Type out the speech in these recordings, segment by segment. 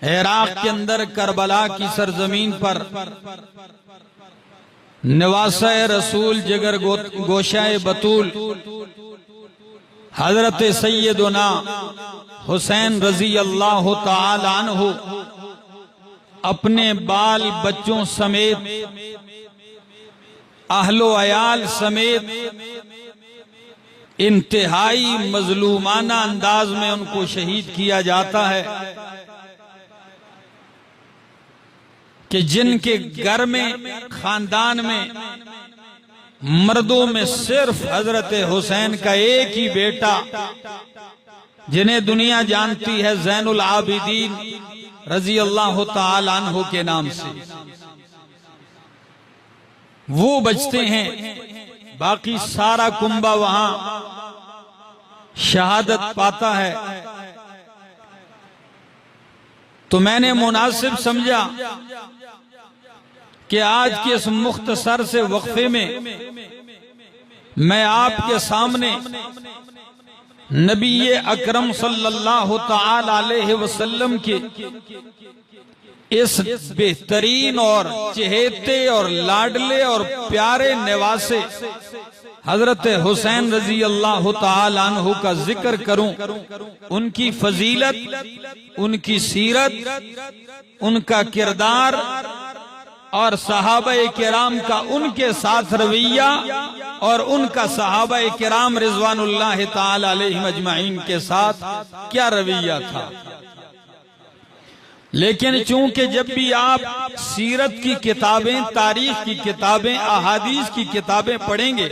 Iraq के अंदर Karbala की सरजमीन पर नवासे रसूल जिगर गोशाए बतूल हजरत सैयदना हुसैन रजी अल्लाह तआला अन्हु अपने बाल बच्चों समेत अहलो अयाल समेत इंतहाई मजलूमाना अंदाज में उनको शहीद किया जाता है कि जिनके घर में खानदान में मर्दों में सिर्फ हजरत हुसैन का एक ही बेटा जिन्हें दुनिया जानती है ज़ैनुल आबिदीन रजी अल्लाह तआला अन्हु के नाम से, वो बचते हैं। बाकी सारा कुंबा वहां शहादत पाता है। तो मैंने मुनासिब समझा कि आज के इस मुख्तसर से वक्फे में मैं आपके सामने नबी अकरम सल्लल्लाहु तआला अलैहि वसल्लम के इस बेहतरीन और चहेते और लाडले और प्यारे निवासे हजरत हुसैन रजी अल्लाह तआला अन्हु का जिक्र करूं, उनकी फजीलत, उनकी सीरत, उनका किरदार और सहाबा-ए किराम का उनके साथ रवैया और उनका सहाबा-ए किराम रिजवानुल्लाह तआला अलैहिम अजमाइन के साथ क्या रवैया था। लेकिन चूंकि जब भी आप सीरत की किताबें, तारीख की किताबें, अहादीस की किताबें पढ़ेंगे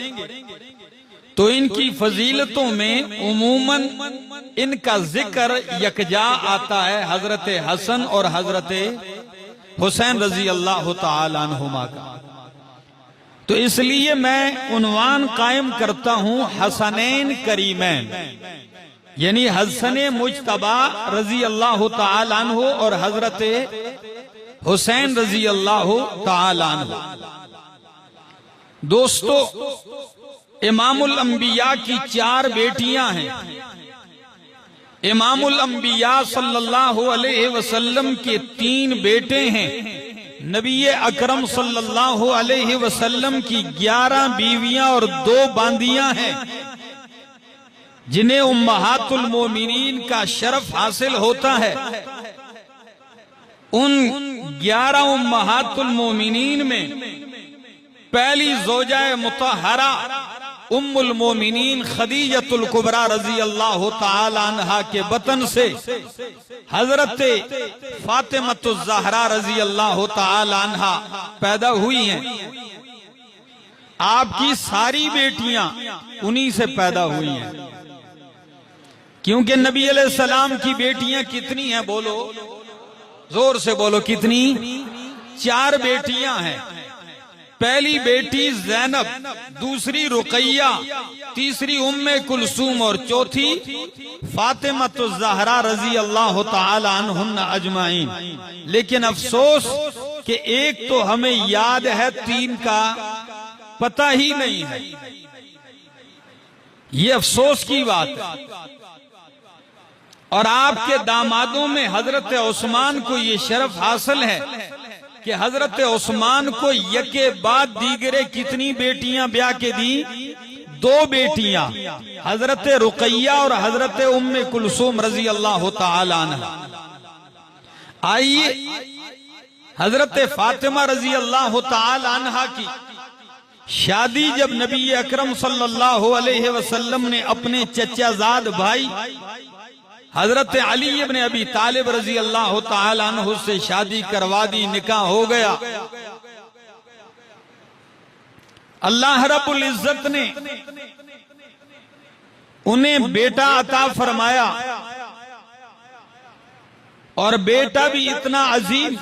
तो इनकी फजीलतों में उमूमन इनका जिक्र यकजा आता है हजरत हसन और हजरत हुसैन रजी अल्लाह तआला अन्हुमा का। तो इसलिए मैं उन्वान कायम करता हूं हसनैन करीमैन, यानी हसन मुज्तबा रजी अल्लाह तआला अन्हु और हजरत हुसैन रजी अल्लाह तआला अन्हु। दोस्तों, इमामुल अंबिया की 4 बेटियां हैं। इमामुल अंबिया सल्लल्लाहु अलैहि वसल्लम के 3 बेटे हैं। नबी अकरम सल्लल्लाहु अलैहि वसल्लम की 11 बीवियां और 2 बांदियां हैं जिन्हें उम्महातुल मोमिनीन का शरफ हासिल होता है। उन 11 उम्महातुल मोमिनीन में पहली ज़ौजाए मुतहरा उम्मुल मोमिनीन खदीजतुल कुबरा रजी अल्लाह तआला अन्हा के बतन से हजरत फातिमतुज़ ज़हरा रजी अल्लाह तआला अन्हा पैदा हुई हैं। आपकी सारी बेटियां उन्हीं से पैदा हुई हैं, क्योंकि नबी अलैहिस्सलाम की बेटियां कितनी हैं? बोलो, जोर से बोलो, कितनी? 4 बेटियां हैं। पहली बेटी ज़ैनब, दूसरी रुकैया, तीसरी उम्मे कुलसूम और चौथी फातिमतुज़ ज़हरा रजी अल्लाह तआला अन्हुन्ना अजमाइन। लेकिन अफसोस कि एक तो हमें याद है, 3 का पता ही नहीं है। ये अफसोस की बात है। और आपके दामादों में हजरत उस्मान को ये शरफ हासिल है कि हजरत उस्मान को यके बाद दीगरे कितनी बेटियां ब्याह के दी? 2 बेटियां, हजरत रुकैया और हजरत उम्मे कुलसूम रजी अल्लाह तआला अन्हा। आइए, हजरत फातिमा रजी अल्लाह तआला अन्हा की शादी जब नबी अकरम सल्लल्लाहु अलैहि वसल्लम ने अपने चचाजाद भाई हजरत अली इब्न अबी तालिब रजी अल्लाह तआला अन्हु से शादी करवा दी, निकाह हो गया। अल्लाह रब्बुल इज्जत ने उन्हें बेटा अता फरमाया, और बेटा भी इतना अजीम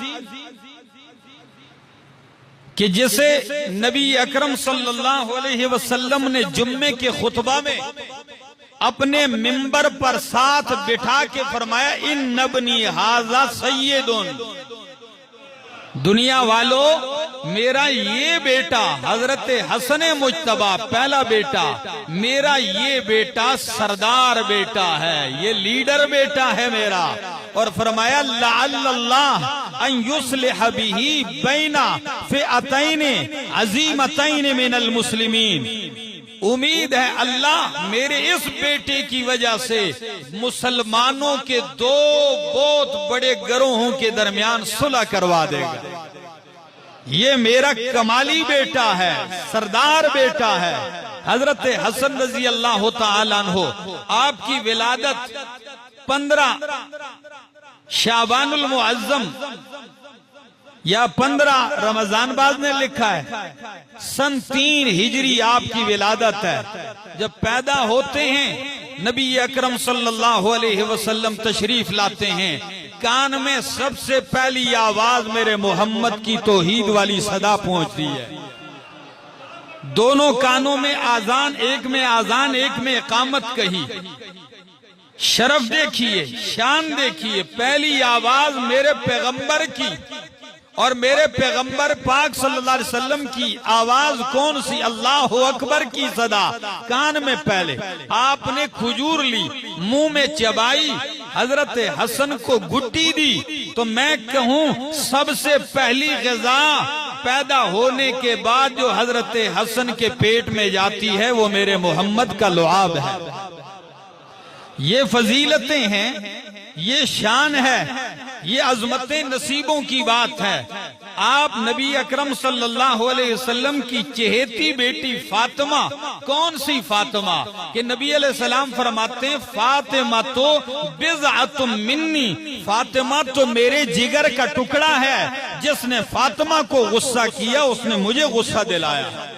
कि जिसे नबी अकरम सल्लल्लाहु अलैहि वसल्लम ने जुम्मे के खुतबा में अपने मिंबर पर साथ बिठा के फरमाया, इन नबनी हाजा सैयदुन, दुनिया वालों मेरा ये बेटा हजरत हसन मुज्तबा पहला बेटा, मेरा ये बेटा सरदार बेटा है, ये लीडर बेटा है मेरा, और फरमाया लअल्लाह अन युस्लिह बिही बैना फिअतैन अज़ीमतैन मिनल मुस्लिमीन। उम्मीद है अल्लाह मेरे इस बेटे की वजह से मुसलमानों के दो बहुत बड़े गिरोहों के दरमियान सुलह करवा देगा। ये मेरा कमाली बेटा है, सरदार बेटा है। हजरत हसन रजी अल्लाह तआला अन्हु आपकी विलादत 15 शाबानुल मुअज्जम या 15 रमजान बाद ने लिखा है, सन 3 हिजरी आपकी विलादत है। जब पैदा होते हैं नबी अकरम सल्लल्लाहु अलैहि वसल्लम तशरीफ लाते हैं, कान में सबसे पहली आवाज मेरे मोहम्मद की तौहीद वाली सदा पहुंचती है। दोनों कानों में आजान, एक में आजान एक में इकामत कही। शरफ देखिए, शान देखिए, पहली आवाज मेरे पैगंबर की और मेरे पैगंबर पाक सल्लल्लाहु अलैहि वसल्लम की आवाज कौन सी? अल्लाहु अकबर की सदा कान में। पहले आपने खजूर ली, मुंह में चबाई, हजरत हसन को गुट्टी दी। तो मैं कहूं सबसे पहली ग़िज़ा पैदा होने के बाद जो हजरत हसन के पेट में जाती है वो मेरे मोहम्मद का लुआब है। ये फजीलतें हैं, ये शान है, ये अजमतें नसीबों की बात है। आप नबी अकरम सल्लल्लाहु अलैहि वसल्लम की चहेती बेटी फातिमा, कौन सी फातिमा कि नबी अलैहि सलाम फरमाते हैं फातिमा तो बिज़अतुम मिन्नी, फातिमा तो मेरे जिगर का टुकड़ा है। जिसने फातिमा को गुस्सा किया उसने मुझे गुस्सा दिलाया।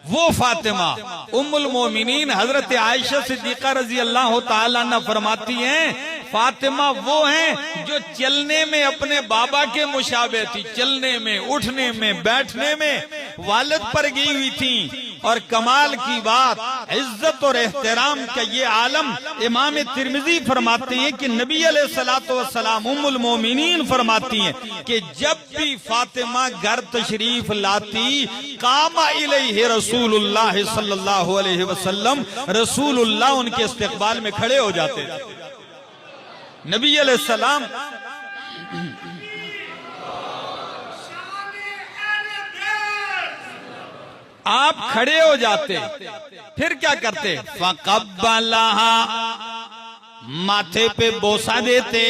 वो फातिमा उम्मुल मोमिनीन हजरत आयशा सिद्दीका रजी अल्लाह तआला अन्हा फरमाती हैं, फातिमा वो हैं जो चलने में अपने बाबा के मुशाबे थी, चलने में, उठने में, बैठने में वालिद पर गई हुई थी। और कमाल की बात, इज्जत और एहतराम का ये आलम इमाम तिरमिजी फरमाते हैं कि नबी अलैहिस्सलातु वस्सलाम उम्मुल मोमिनीन फरमाती हैं कि जब भी फातिमा घर तशरीफ लाती, कामा इलैहि रसूलुल्लाह सल्लल्लाहु अलैहि वसल्लम, रसूलुल्लाह उनके इस्तकबाल में खड़े हो जाते। नबी अलैहिस्सलाम आप खड़े हो जाते, फिर क्या करते? फक़ब्बलहा, माथे पे बोसा देते,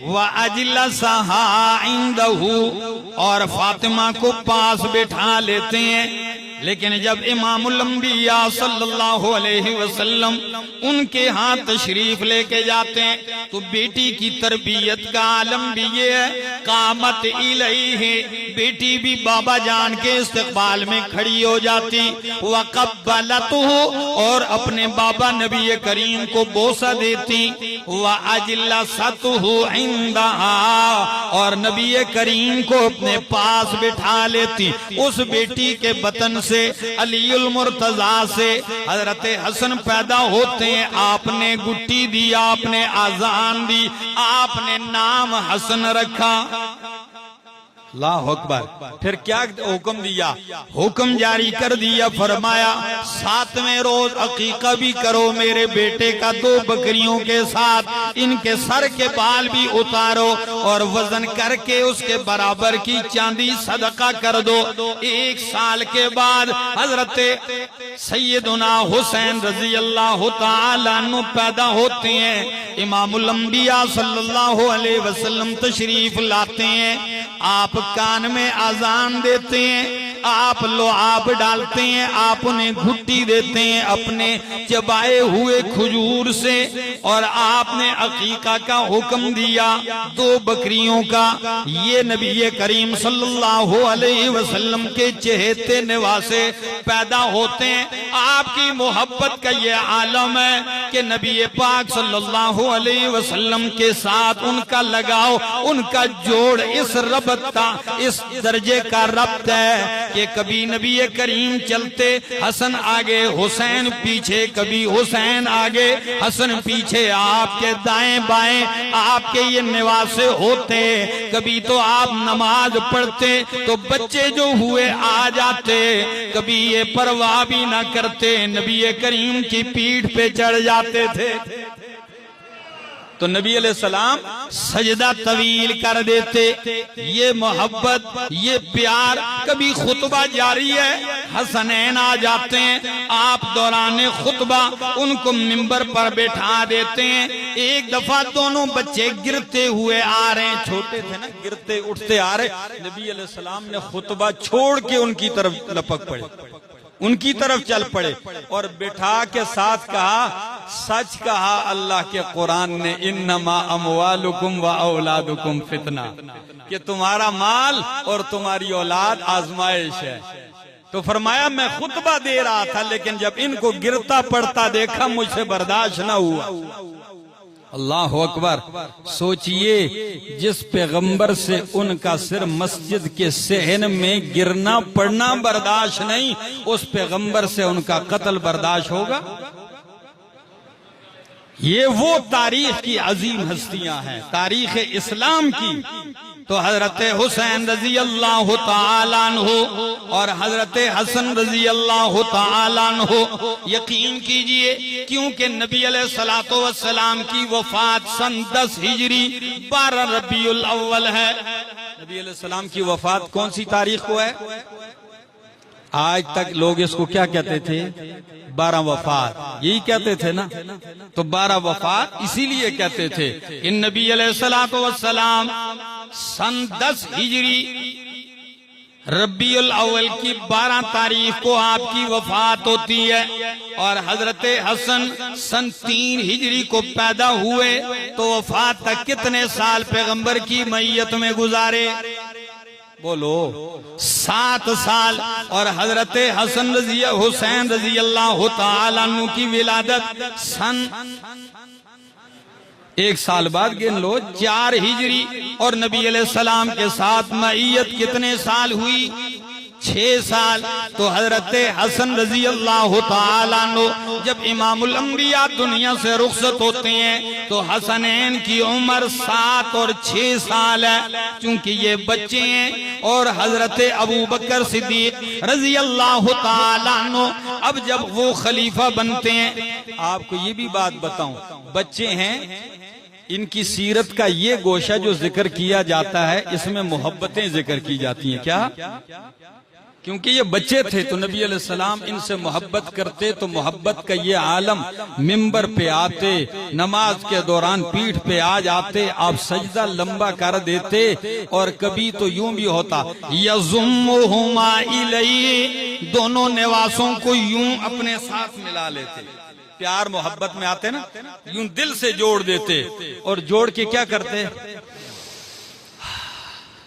व अजलसहा इंदहु, और फातिमा को पास बिठा लेते हैं। लेकिन जब इमामुल अंबिया सल्लल्लाहु अलैहि वसल्लम उनके हाथ तशरीफ लेके जाते हैं तो बेटी की तरबियत का आलम भी ये है, कामत इलैहि, बेटी भी बाबा जान के इस्तकबाल में खड़ी हो जाती। वक़ब्बलतहु, और अपने बाबा नबी करीम को बोसा देती। व अजलसतहु इंदहा, और नबी करीम को अपने पास बिठा लेती। उस बेटी के बतन से, अलीउल मुर्तजा से हजरत हसन पैदा होते हैं। आपने गुट्टी दी, आपने आजान दी, आपने नाम हसन रखा। अल्लाहु अकबर। फिर क्या हुक्म दिया? हुक्म जारी कर दिया, फरमाया 7वें रोज अकीका भी करो मेरे बेटे का 2 बकरियों के साथ, इनके सर के बाल भी उतारो और वजन करके उसके बराबर की चांदी सदका कर दो। 1 साल के बाद हजरत सैयदुना हुसैन रजी अल्लाह तआला अन्हु पैदा होते हैं। इमामुल अंबिया सल्लल्लाहु अलैहि वसल्लम तशरीफ लाते हैं। आप कान में आजान देते हैं, आप लुआब डालते हैं, आप उन्हें घुट्टी देते हैं अपने चबाए हुए खजूर से, और आपने अकीका का हुक्म दिया 2 बकरियों का। ये नबी करीम सल्लल्लाहु अलैहि वसल्लम के चहेते निवासे पैदा होते हैं। आपकी मोहब्बत का ये आलम है कि नबी पाक सल्लल्लाहु अलैहि वसल्लम के साथ उनका लगाव, उनका जोड़ इस रबता, इस दर्जे का रब्त है कि कभी नबी करीम चलते, हसन आगे हुसैन पीछे, कभी हुसैन आगे हसन पीछे, आपके दाएं बाएं आपके ये निवासे होते। कभी तो आप नमाज पढ़ते तो बच्चे जो हुए आ जाते, कभी ये परवाह भी ना करते, नबी करीम की पीठ पे चढ़ जाते थे। तो नबी अलैहिस्सलाम सजदा तवील कर देते। ये मोहब्बत, ये प्यार। कभी खुतबा जारी है, हसनैन आ जाते हैं, आप दौरान खुतबा उनको मिंबर पर बैठा देते हैं। एक दफा दोनों बच्चे गिरते हुए आ रहे हैं, छोटे थे ना, गिरते उठते आ रहे। नबी अलैहिस्सलाम ने खुतबा छोड़ के उनकी तरफ लपक पड़े, उनकी तरफ चल पड़े और बिठा के साथ कहा, सच कहा अल्लाह के कुरान ने, इन्नमा अमवालुकुम व औलादुकुम फितना, कि तुम्हारा माल और तुम्हारी औलाद आजमाइश है। तो फरमाया मैं खुतबा दे रहा था, लेकिन जब इनको गिरता पड़ता देखा मुझसे बर्दाश्त न हुआ। अल्लाह अकबर। सोचिए, जिस पैगंबर से उनका सिर मस्जिद के सहन में गिरना पड़ना बर्दाश्त नहीं, उस पैगंबर से उनका कत्ल बर्दाश्त होगा? ये वो तारीख की अजीम हस्तियां हैं, तारीख इस्लाम की। तो हजरत हुसैन रजी अल्लाह तआला अन्हु और हजरत हसन रजी अल्लाह तआला अन्हु, यकीन कीजिए, क्योंकि नबी अलैहिस्सलातु वस्सलाम की वफात सन 10 हिजरी 12 रबीउल अव्वल है। नबी अलैहिस्सलाम की वफात कौन सी तारीख को है? आज तक लोग इसको क्या कहते थे? 12 वफात, यही कहते थे ना। तो 12 वफात इसीलिए कहते थे। इन नबी अलैहिस्सलातु वस्सलाम सन 10 हिजरी रबीउल अव्वल की 12 तारीख को आपकी वफात होती है। और हजरत हसन सन 3 हिजरी को पैदा हुए, तो वफात तक कितने साल पैगंबर की मैयत में गुजारे? बोलो, 7 साल। और हजरत हसन हुसैन रजी अल्लाह तआला अन्हु की विलादत सन 1 साल बाद गिन लो, 4 हिजरी। और नबी अलैहिस्सलाम के साथ मैयत कितने साल हुई? 6 साल। तो हजरत हसन रजी अल्लाह तआला अन्हु जब इमामुल अंबिया दुनिया से रुखसत होते हैं, तो हसनैन की उम्र 7 और 6 साल है, क्योंकि ये बच्चे हैं। और हजरत अबू बकर सिद्दीक रजी अल्लाह तआला अन्हु अब जब वो खलीफा बनते हैं, आपको ये भी बात बताऊं, बच्चे हैं, इनकी सीरत का ये गोशा जो जिक्र किया जाता है, इसमें मोहब्बतें जिक्र की जाती हैं। क्या? क्योंकि ये बच्चे थे, तो नबी अलैहिस्सलाम इनसे मोहब्बत करते, तो मोहब्बत का ये आलम, मिंबर पे आते, नमाज के दौरान पीठ पे आ जाते, आप सजदा लंबा कर देते। और कभी तो यूं भी होता, यज़ुम्मुहुमा इलैहि, दोनों निवासों को यूं अपने साथ मिला लेते। प्यार मोहब्बत में आते ना, यूं दिल से जोड़ देते। और जोड़ के क्या करते?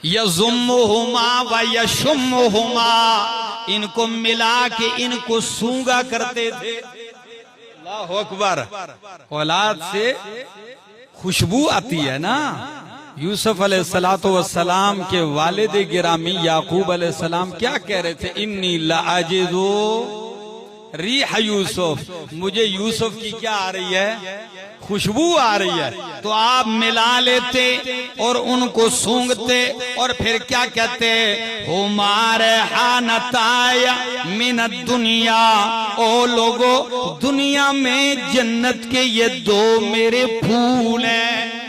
यज़ुम्मुहुमा व यशुम्मुहुमा, इनको मिला के इनको सूंगा करते थे। अल्लाहु अकबर। औलाद से खुशबू आती है ना। यूसुफ अलैहिस्सलातु वस्सलाम के वालिद गिरामी याकूब अलैहिस्सलाम क्या कह रहे थे? इन्नी लाजिदु रिह यूसुफ, मुझे यूसुफ की क्या आ रही है? खुशबू आ रही है। तो आप मिला लेते और उनको सूंघते, और फिर क्या कहते? हुमारे हानताया मिन दुनिया, ओ लोगो, दुनिया में जन्नत के ये 2 मेरे फूल हैं।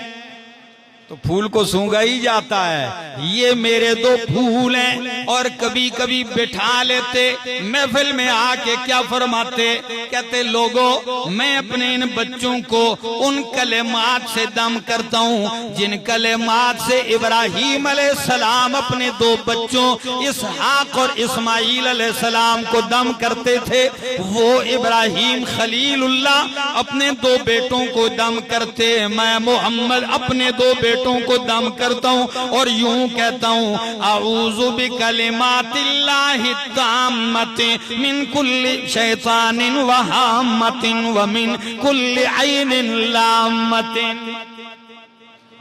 तो फूल को सूंघा ही जाता है, ये मेरे 2 फूल हैं। और कभी कभी बिठा लेते महफिल में आके, क्या फरमाते? कहते, लोगों, मैं अपने इन बच्चों को उन कलेमात से दम करता हूँ जिन कलेमात से इब्राहीम अलैहिस्सलाम अपने 2 बच्चों इसहाक और इस्माईल अलैहिस्सलाम को दम करते थे। वो इब्राहीम खलीलुल्लाह अपने 2 बेटों को दम करते, मैं मोहम्मद अपने 2 बेटों को दम करता हूँ और यूं कहता हूँ, आऊज़ु बिकलिमातिल्लाहि ताम्मति मिन कुल्ली शैतानिन व हाम्मतिन व मिन कुल्ली ऐनिन लाम्मतिन।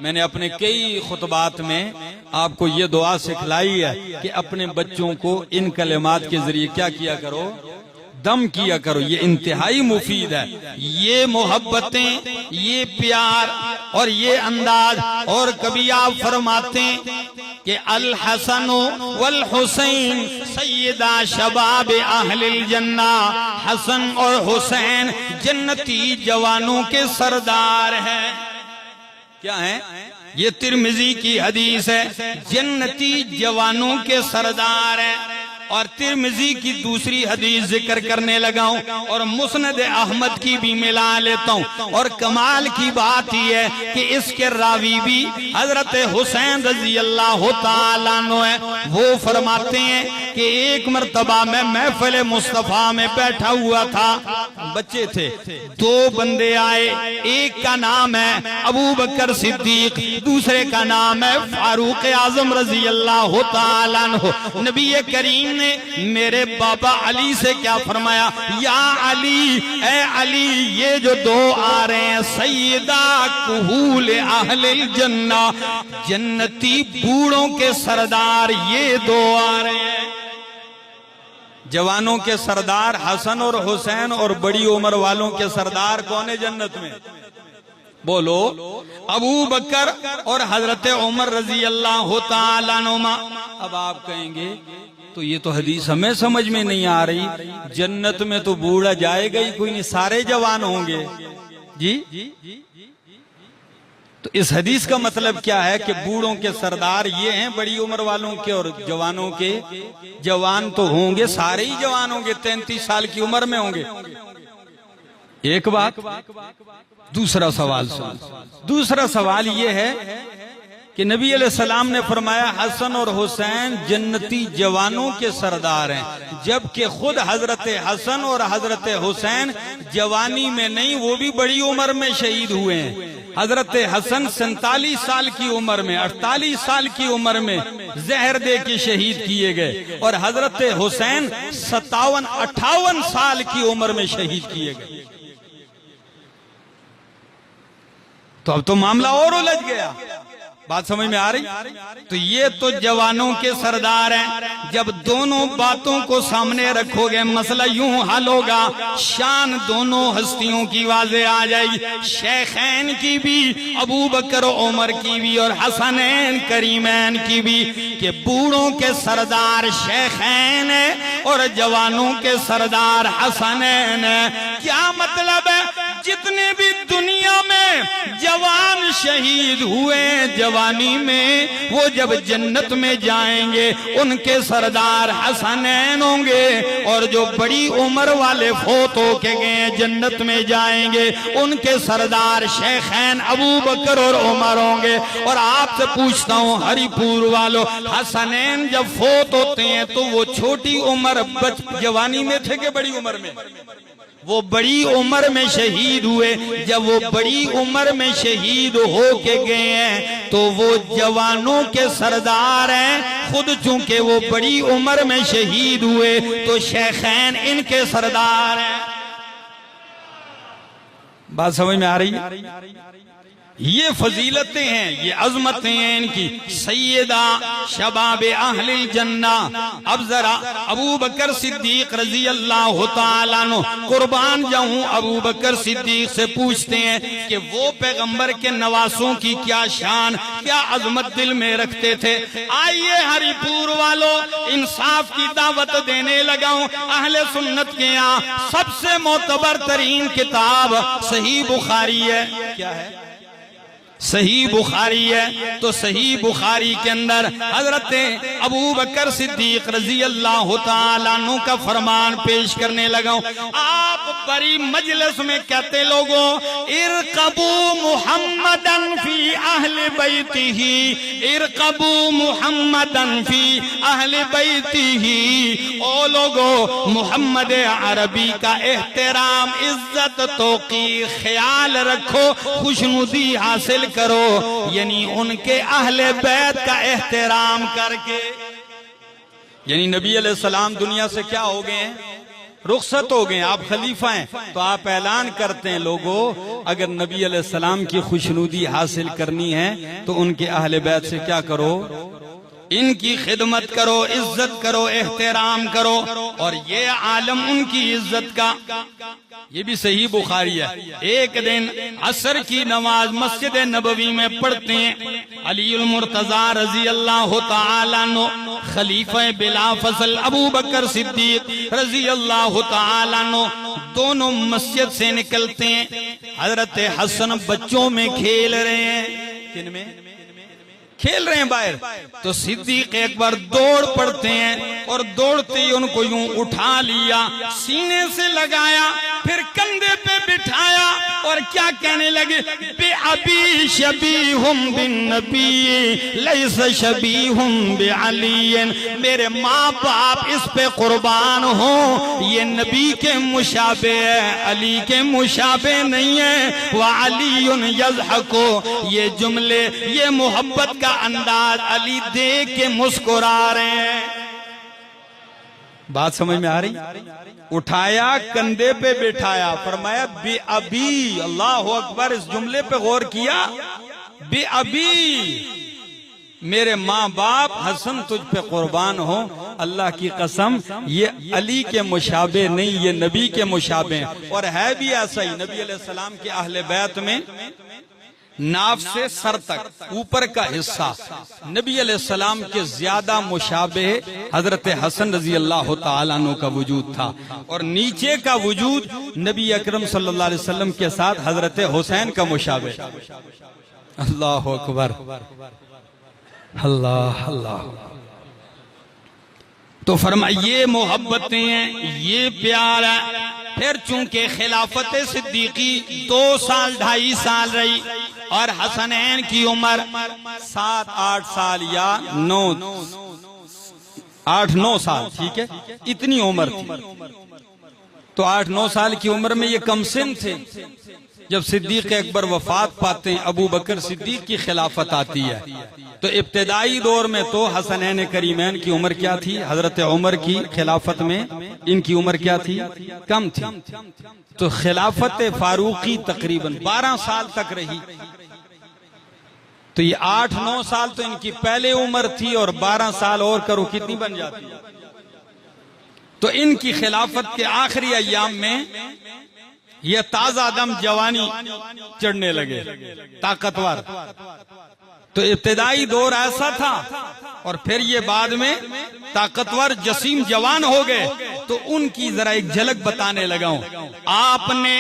मैंने अपने कई खुतबात में आपको ये दुआ सिखलाई है कि अपने बच्चों को इन कलिमात के जरिए क्या किया करो? दम किया करो। ये इंतहाई मुफीद है। ये मोहब्बतें, ये प्यार और ये अंदाज। और कभी आप फरमाते कि अल हसन वल हुसैन सैयदा शबाब अहलिल जन्ना, हसन और हुसैन जन्नती जवानों के सरदार हैं। क्या है? ये तिरमिजी की हदीस है, जन्नती जवानों के सरदार है। और तिरमिजी की दूसरी हदीस जिक्र करने लगा हूं और मुस्नद अहमद की भी मिला लेता हूं। और कमाल की बात यह है कि इसके रावी भी हजरत हुसैन रजी अल्लाह तआला अन्हु है। वो फरमाते हैं कि एक मर्तबा मैं महफिल मुस्तफा में बैठा हुआ था, बच्चे थे, दो बंदे आए, एक का नाम है अबू बकर सिद्दीक, दूसरे का नाम है फारूक आजम रजी अल्लाह तआला अन्हु। नबी करीम ने मेरे बाबा अली से क्या फरमाया? या अली, ए अली, ये जो दो आ रहे हैं सैयदा कुहूल अहलिल जन्ना, जन्नती बूढ़ों के सरदार, ये दो आ रहे हैं। जवानों के सरदार हसन और हुसैन और बड़ी उम्र वालों के सरदार कौन है जन्नत में? बोलो, अबू बकर और हजरत उमर रजी अल्लाह तआला अन्हुमा। अब आप कहेंगे तो ये तो हदीस हमें समझ में नहीं आ रही, जन्नत में तो बूढ़ा जाएगा ही कोई नहीं, सारे जवान होंगे जी। तो इस हदीस का मतलब क्या है कि बूढ़ों के सरदार ये हैं बड़ी उम्र वालों के, और जवानों के जवान तो होंगे, सारे ही जवान होंगे, 33 साल की उम्र में होंगे। एक बात। दूसरा सवाल सुन। दूसरा सवाल ये है कि नबी अलैहिस्सलाम ने फरमाया हसन और हुसैन जन्नती जवानों के सरदार हैं, जबकि खुद हजरत हसन और हजरत हुसैन जवानी में नहीं, वो भी बड़ी उम्र में शहीद हुए हैं। हजरत हसन 47 साल की उम्र में, 48 साल की उम्र में जहर दे के शहीद किए गए, और हजरत हुसैन 57-58 साल की उम्र में शहीद किए गए। तो अब तो मामला और उलझ गया। बात समझ में आ रही? तो ये तो जवानों के सरदार हैं। जब दोनों बातों को सामने रखोगे मसला यूं हल होगा, शान दोनों हस्तियों की वाज़े आ जाएगी, शेखैन की भी, अबू बकर उमर की भी, और हसनैन करीमैन की भी, कि बूढ़ों के सरदार शेखैन है और जवानों के सरदार हसनैन है। क्या मतलब है? जितने भी दुनिया में जवान शहीद हुए जवानी में, वो जब जन्नत में जाएंगे उनके सरदार हसनैन होंगे, और जो बड़ी उम्र वाले फोत होके गए जन्नत में जाएंगे उनके सरदार शेखैन अबू बकर और उमर होंगे। और आपसे पूछता हूँ हरिपुर वालों, हसनैन जब फोत होते हैं तो वो छोटी उम्र जवानी में थे कि बड़ी उम्र में? वो बड़ी उम्र में शहीद हुए। जब वो बड़ी उम्र में शहीद हो के गए हैं तो वो जवानों के सरदार हैं। खुद चूंकि वो बड़ी उम्र में शहीद हुए तो शेखैन इनके सरदार हैं। बात समझ में आ रही है? ये फजीलतें हैं, ये अजमतें हैं इनकी। सैयदा शबाब अहलिल जन्ना। अब जरा अबू बकर सिद्दीक रजी अल्लाह तआला अन्हु, कुर्बान जाऊं, अबू बकर सिद्दीक से पूछते हैं कि वो पैगंबर के नवासों की क्या शान, क्या अजमत दिल में रखते थे। आइए हरिपुर वालों, इंसाफ की दावत देने लगा हूं। अहले सुन्नत के यहाँ सबसे मोतबर तरीन किताब सही बुखारी है। क्या है? सही बुखारी है। तो सही बुखारी के अंदर हजरत अबू बकर सिद्दीक रजी अल्लाह तआला अन्हु का फरमान पेश करने लगा हूं। आप बड़ी मजलिस में कहते लोगों, इरकबू मुहम्मदन फी अहले बैतिही, इरकबू मुहम्मदन फी अहले बैतिही। ओ लोगो, मोहम्मद अरबी का एहतराम, इज्जत, तौक़ीर, ख्याल रखो, खुशनुदी हासिल करो, यानी उनके अहले बैत का एहतराम करके। यानी नबी अलैहिस्सलाम दुनिया से क्या हो गए हैं? रुखसत हो गए। आप खलीफा हैं तो आप ऐलान करते हैं, लोगों अगर नबी अलैहिस्सलाम की खुशनुदी हासिल करनी है तो उनके अहले बैत से क्या करो? इनकी खिदमत करो, इज्जत करो, एहतराम करो। और ये आलम उनकी इज्जत का, ये भी सही बुखारी है। एक दिन असर की नमाज मस्जिद नबवी में पढ़ते हैं। अलीउल मुर्तजा रजी अल्लाह तआला अन्हु, खलीफा बिला फसल अबू बकर सिद्दीक रजी अल्लाह तआला अन्हु दोनों मस्जिद से निकलते हैं। हजरत हसन बच्चों में खेल रहे हैं। खेल रहे हैं बाहर। तो सिद्दीक एक बार दौड़ पड़ते हैं और दौड़ते ही उनको यूं उठा लिया, सीने से लगाया, फिर कंधे पे बिठाया और क्या कहने लगे, बे अबी शबीहुम बिन नबी लैस शबीहुम बे अलीन, मेरे माँ बाप इस पे कुर्बान हो, ये नबी के मुशाबे है, अली के मुशाबे नहीं है। व अलीयुन यज़हको, ये जुमले, ये मोहब्बत का अंदाज अली देख के मुस्कुरा रहे हैं। बात समझ में आ रही? उठाया, कंधे पे बिठाया, फरमाया बे अबी, अल्लाह अकबर, इस जुमले पे गौर किया, बे अबी, मेरे माँ बाप हसन तुझ पे कुर्बान हो, अल्लाह की कसम ये अली के मुशाबे नहीं, ये नबी के मुशाबे। और है भी ऐसा ही, नबी अलैहिस्सलाम के अहले बैत में नाफ से सर तक ऊपर का हिस्सा नबी अलैहिस्सलाम के ज्यादा मुशाबे हजरत हसन रजी अल्लाह तआला अन्हु का वजूद था, और नीचे का वजूद नबी अकरम सल्लल्लाहु अलैहि वसल्लम के साथ हजरत हुसैन का मुशाबे। अल्लाह अकबर, अल्लाह अल्लाह। तो फरमाइए मोहब्बतें हैं, ये प्यार है। फिर चूंकि खिलाफत सिद्दीकी 2 साल 2.5 साल रही और हसनैन की उम्र 7-8 साल या 8-9 साल, ठीक है, इतनी उम्र थी। तो 8-9 साल की उम्र में ये कमसिन थे। जब सिद्दीक अकबर वफात पाते हैं, अबू बकर सिद्दीक की खिलाफत आती है, तो इब्तिदाई दौर में तो हसनैन करीमैन की उम्र क्या थी, हजरत उमर की खिलाफत में इनकी उम्र क्या थी, कम थी। तो खिलाफत फारूकी तकरीबन 12 साल तक रही। तो ये 8-9 साल तो इनकी पहले उम्र थी, और 12 साल और करो कितनी बन जाती। तो इनकी खिलाफत के आखिरी अय्याम में ये ताजा दम जवानी चढ़ने लगे, ताकतवर। तो इब्तिदाई दौर ऐसा था, और फिर ये बाद में ताकतवर जसीम जवान हो गए। तो उनकी जरा एक झलक बताने लगा हूं। आपने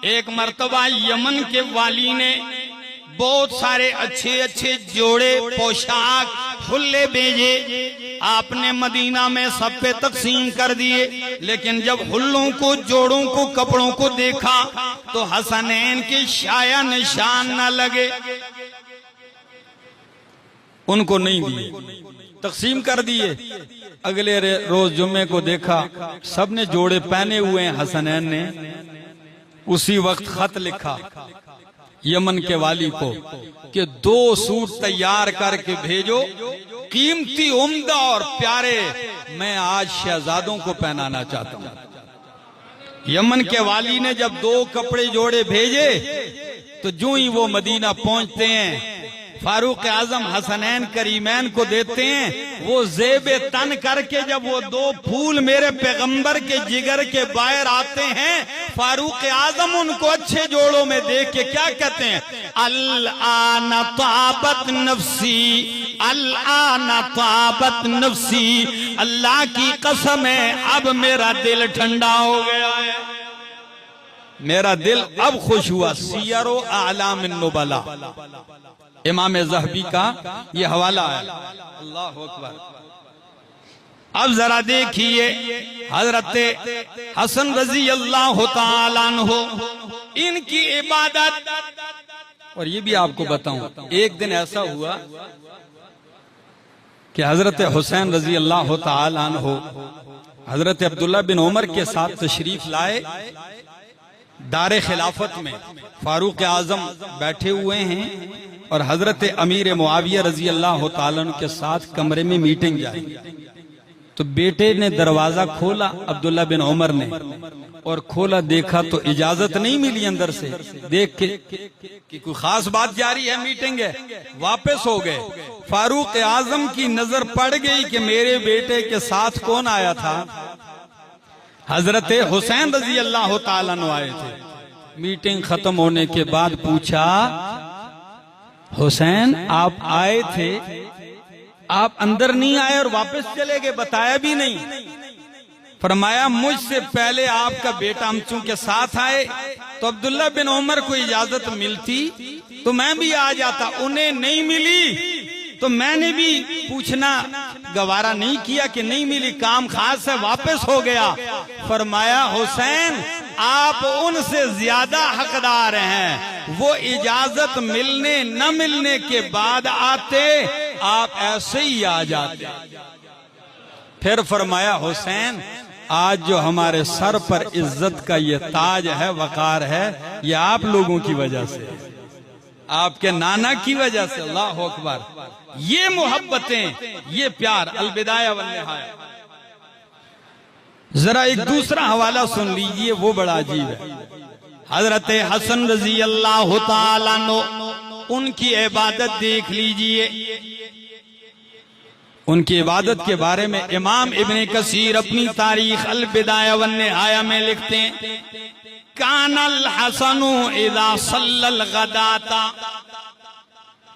एक मर्तबा यमन के वाली ने बहुत सारे अच्छे अच्छे जोड़े, पोशाक, फुल्ले भेजे, आपने मदीना में सब पे तकसीम कर दिए। लेकिन जब हुल्लों को, जोड़ों को, कपड़ों को देखा तो हसनैन के शाया निशान न लगे, उनको नहीं दिए, तकसीम कर दिए। अगले रोज जुम्मे को देखा सबने जोड़े पहने हुए हैं, हसनैन ने उसी वक्त खत लिखा यमन के वाली को कि 2 सूट तैयार करके भेजो, कीमती, उम्दा और प्यारे, मैं आज शहजादों को पहनाना चाहता हूं। यमन के वाली ने जब 2 कपड़े जोड़े भेजे तो जो ही वो मदीना पहुंचते हैं, फारूक आजम हसनैन करीमैन को देते हैं, वो जेबे तन करके जब वो 2 फूल मेरे पैगंबर के जिगर के बाहर आते हैं, फारूक आजम उनको अच्छे जोड़ों में देख के क्या कहते हैं, अल-आना ताबत नफ्सी, अल-आना ताबत नफ्सी, अल्लाह की कसम है अब मेरा दिल ठंडा हो गया है, मेरा दिल अब खुश हुआ। सियरो आलामिन नुबला, इमाम ज़हबी का ये हवाला है। अल्लाह अकबर। अब जरा देखिए हजरत हसन रजी अल्लाह तआला अन्हु, इनकी इबादत। और ये भी आपको बताऊं, एक दिन ऐसा हुआ कि हजरत हुसैन रजी अल्लाह तआला अन्हु हजरत अब्दुल्ला बिन उमर के साथ तशरीफ लाए दारे खिलाफत में। फारूक आजम बैठे हुए हैं और हजरत अमीर मुआविया रजी अल्लाह तआला अन्हु के साथ कमरे में मीटिंग जाएगी। तो बेटे ने दरवाजा खोला, अब्दुल्ला बिन उमर ने, और खोला, देखा तो इजाजत नहीं मिली अंदर से। देख के कि कोई खास बात जारी है, मीटिंग है, वापस हो गए। फारूक आजम की नजर पड़ गई कि मेरे बेटे के साथ कौन आया था, हजरत हुसैन रजी अल्लाह तआला अन्हु आए थे। मीटिंग खत्म होने के बाद पूछा, हुसैन आप आए थे, आप अंदर नहीं आए और वापस चले गए, बताया भी नहीं। फरमाया मुझसे पहले आपका बेटा, हम चूंकि साथ आए तो अब्दुल्ला बिन उमर को इजाजत मिलती तो मैं भी आ जाता, उन्हें नहीं मिली तो मैंने भी पूछना गवारा नहीं किया कि नहीं मिली, काम खास से वापस हो गया। फरमाया हुसैन आप उनसे ज्यादा हकदार हैं, वो इजाजत मिलने न मिलने के बाद आते, आप ऐसे ही आ जाते। फिर फरमाया हुसैन आज जो हमारे सर पर इज्जत का ये ताज है, वकार है, ये आप लोगों की वजह से, आपके नाना की वजह से। अल्लाह अकबर। ये मोहब्बतें, ये प्यार, अलविदाया वन निहाया। जरा एक दूसरा हवाला सुन लीजिए, वो बड़ा अजीब है। हजरत हसन रजी अल्लाह तआला अन्हु, उनकी इबादत देख लीजिए। उनकी इबादत के बारे में इमाम इब्ने कसीर अपनी तारीख अल बिदाया वन निहाया में लिखते हैं, कानल हसनु इदा सल्लल गदाता,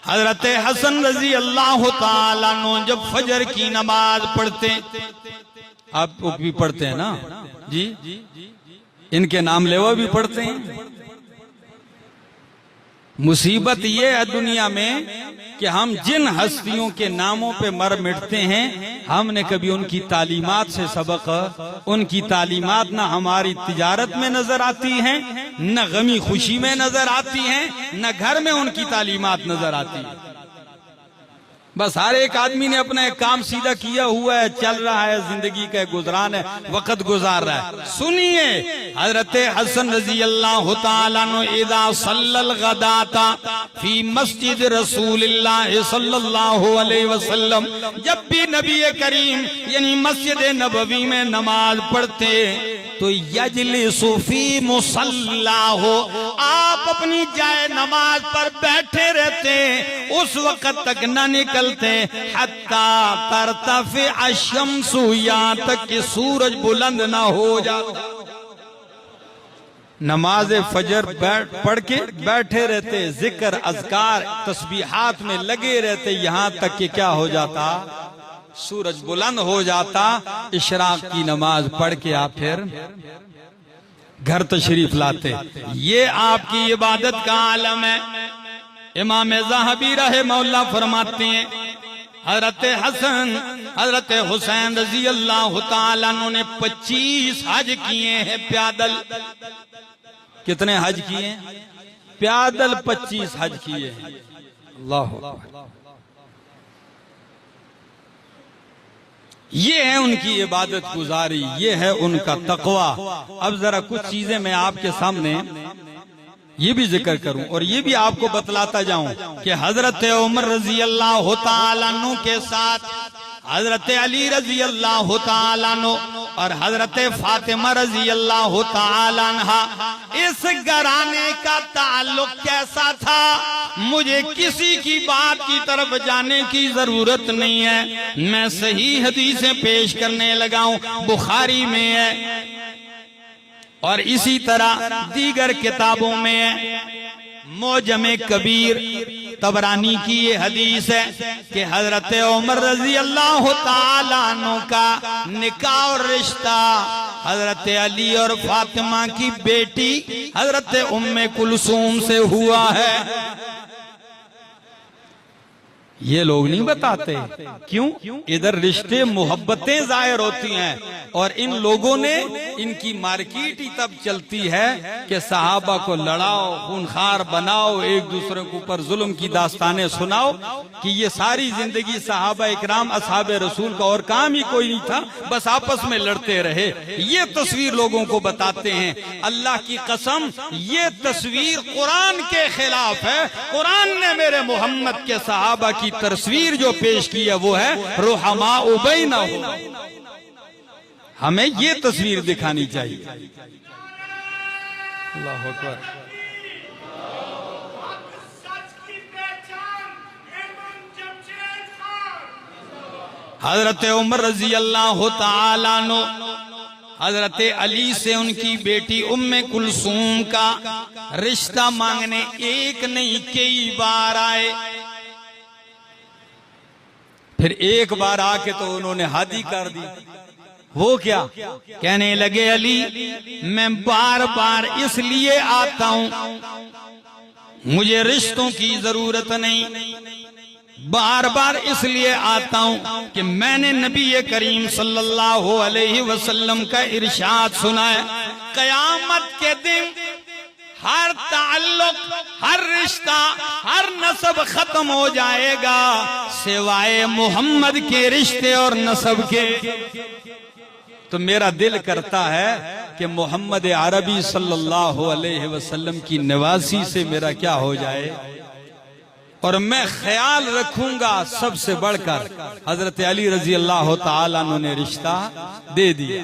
हजरत हसन रजी अल्लाह तआला अन्हु जब फजर की नमाज पढ़ते, आप भी पढ़ते हैं ना जी, इनके नाम लेवा भी पढ़ते हैं। मुसीबत ये है दुनिया में कि हम जिन हस्तियों के नामों पे मर मिटते हैं, हमने कभी उनकी तालीमात से सबक, उनकी तालीमात न हमारी तिजारत में नजर आती हैं, न गमी खुशी में नजर आती हैं, न घर में उनकी तालीमात नजर आती है। बस हर एक आदमी ने अपना एक काम सीधा किया हुआ है, चल रहा है, जिंदगी का गुजरान है, वक्त गुजार रहा है। सुनिए, हजरत हसन रजी अल्लाह तआला अन्हु इदा सल्लल गदाता फी मस्जिद रसूलिल्लाह सल्लल्लाहु अलैहि वसल्लम, जब भी नबी करीम यानी मस्जिद नबवी में नमाज पढ़ते तो यजलिसु फी मुसल्लाहु, आप अपनी जाए नमाज पर बैठे रहते, उस वक्त तक न निकलते हत्ता तरतफे अशम्सु, यहाँ तक कि सूरज बुलंद ना हो जाता। नमाज फजर पढ़ के बैठे रहते, जिक्र अज़कार तस्बीहात में लगे रहते, यहाँ तक कि क्या हो जाता, सूरज बुलंद हो जाता। इशराक की नमाज पढ़ के आप फिर घर तशरीफ लाते। ये आपकी इबादत का आलम है। इमाम ज़हाबी रहमहुल्लाह फरमाते हैं, हजरत हसन हजरत हुसैन रजी अल्लाह तआला अन्हु ने 25 हज किए हैं पैदल। कितने हज किए? पैदल 25 हज किए हैं। अल्लाह, ये है उनकी इबादत गुजारी, ये है उनका तकवा। अब जरा कुछ चीजें मैं आपके सामने ये भी जिक्र करूं और ये भी आपको बतलाता जाऊं कि हजरत उमर रजी अल्लाह तआला अन्हु के साथ हजरत अली रजी अल्लाह तआला अन्हु और हजरत फातिमा रजी अल्लाह तआला अन्हा, इस घराने का ताल्लुक कैसा था, मुझे किसी की बात की तरफ जाने की जरूरत नहीं है। मैं सही हदीसें पेश करने लगा हूं, बुखारी में है और इसी तरह दीगर किताबों में है। मोजमे कबीर तबरानी की ये हदीस है कि हजरत उमर रजी अल्लाह तआला अन्हु का निकाह और रिश्ता हजरत अली और फातिमा की बेटी हजरत उम्मे कुलसूम से हुआ है। ये लोग नहीं बताते क्यों? इधर रिश्ते मोहब्बतें जाहिर होती हैं और इन लोगों ने, इनकी मार्केट ही तब चलती है कि सहाबा को लड़ाओ, खूनखार बनाओ, एक दूसरे के ऊपर जुल्म की दास्तानें सुनाओ, कि ये सारी जिंदगी सहाबा इकराम असहाबे रसूल का और काम ही कोई नहीं था, बस आपस में लड़ते रहे। ये तस्वीर लोगों को बताते हैं। अल्लाह की कसम, ये तस्वीर कुरान के खिलाफ है। कुरान ने मेरे मोहम्मद के सहाबा की तस्वीर जो पेश की है वो है रुहमा बैनहुम। हमें ये तस्वीर दिखानी चाहिए। अल्लाह अकबर। हजरत उमर रजी अल्लाह तआला अन्हु हजरत अली से उनकी बेटी उम्मे कुलसूम का रिश्ता मांगने एक नहीं कई बार आए। फिर एक बार आके तो उन्होंने हादी कर दी। वो क्या? कहने लगे अली मैं बार बार इसलिए आता हूं, मुझे रिश्तों की जरूरत नहीं, बार बार इसलिए आता हूं कि मैंने नबी करीम सल्लल्लाहु अलैहि वसल्लम का इरशाद सुना है, कयामत के दिन हर ताल्लुक, हर रिश्ता, हर नस्ब खत्म हो जाएगा सिवाय मोहम्मद के रिश्ते और नस्ब के। तो मेरा दिल करता है कि मोहम्मद अरबी सल्लल्लाहु अलैहि वसल्लम की नवासी से मेरा क्या हो जाए, और मैं ख्याल रखूंगा सबसे बढ़कर हजरत अली रजी अल्लाह तआला अन्हु ने रिश्ता दे दिया।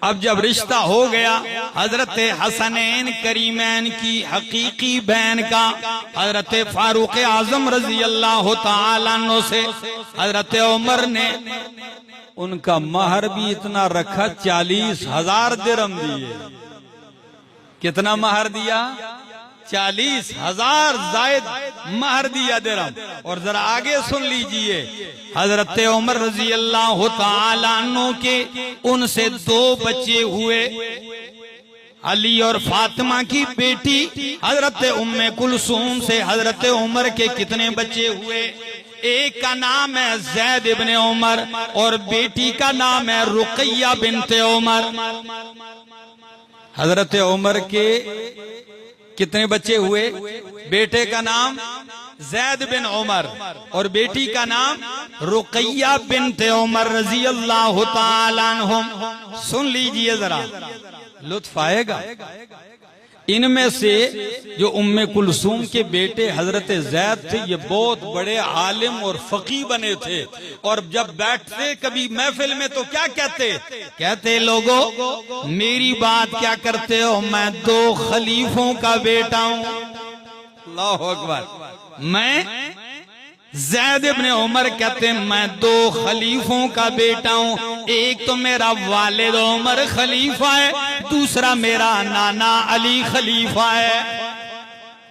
अब जब रिश्ता हो गया हजरत हसनैन करीमैन की हकीकी बहन का हजरत फारूक आजम रजी अल्लाह तआला अन्हु से हजरत उमर ने उनका महर भी इतना रखा, 40,000 दिरहम दिए। कितना महर दिया? 40,000 जायद महर दिया दिरहम। और जरा आगे सुन लीजिए, हजरत उमर रजी अल्लाह तआला अन्हु के उनसे 2 बच्चे हुए, अली और फातिमा की बेटी हजरत उम्मे कुलसूम से हजरत उमर के कितने बच्चे हुए? एक का नाम है जैद इब्ने उमर और बेटी का नाम है रुकैया बिनते उमर। हजरत उमर के कितने बच्चे हुए? बेटे का नाम जैद बिन उमर और बेटी का नाम रुकैया बिनते उमर रजी अल्लाह तआला अन्हुम। सुन लीजिए जरा, लुत्फ आएगा। इनमें से जो उम्मे कुलसूम के बेटे हजरत जैद थे, ये बहुत बड़े आलिम और फकी बने थे, और जब बैठते कभी महफिल में तो क्या कहते लोगों मेरी बात क्या करते हो, मैं 2 खलीफों का बेटा हूं। अल्लाहु अकबर। मैं जैद इब्ने उमर कहते हैं मैं 2 खलीफों का बेटा हूं, एक तो मेरा वालिद उमर खलीफा है, दूसरा मेरा नाना अली खलीफा है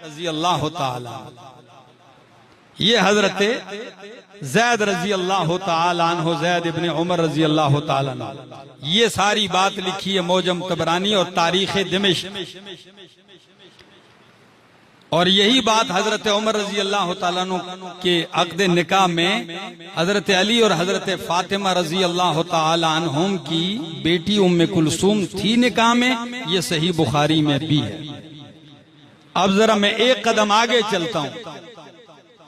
रजी अल्लाह तआला। ये हजरत जैद रजी अल्लाह तआला अन्हु, जैद इब्ने उमर रजी अल्लाह तआला अन्हु, ये सारी बात लिखी है मौजम तबरानी और तारीख दिमिश्क। और यही बात हजरत उमर रजी अल्लाह तआला अन्हु के अक़्द निकाह में हजरत अली और हजरत फातिमा रजी अल्लाह तआला अन्हुम की बेटी उम्मे कुलसूम थी निकाह में, ये सही बुखारी में भी है। अब जरा मैं एक कदम आगे चलता हूं।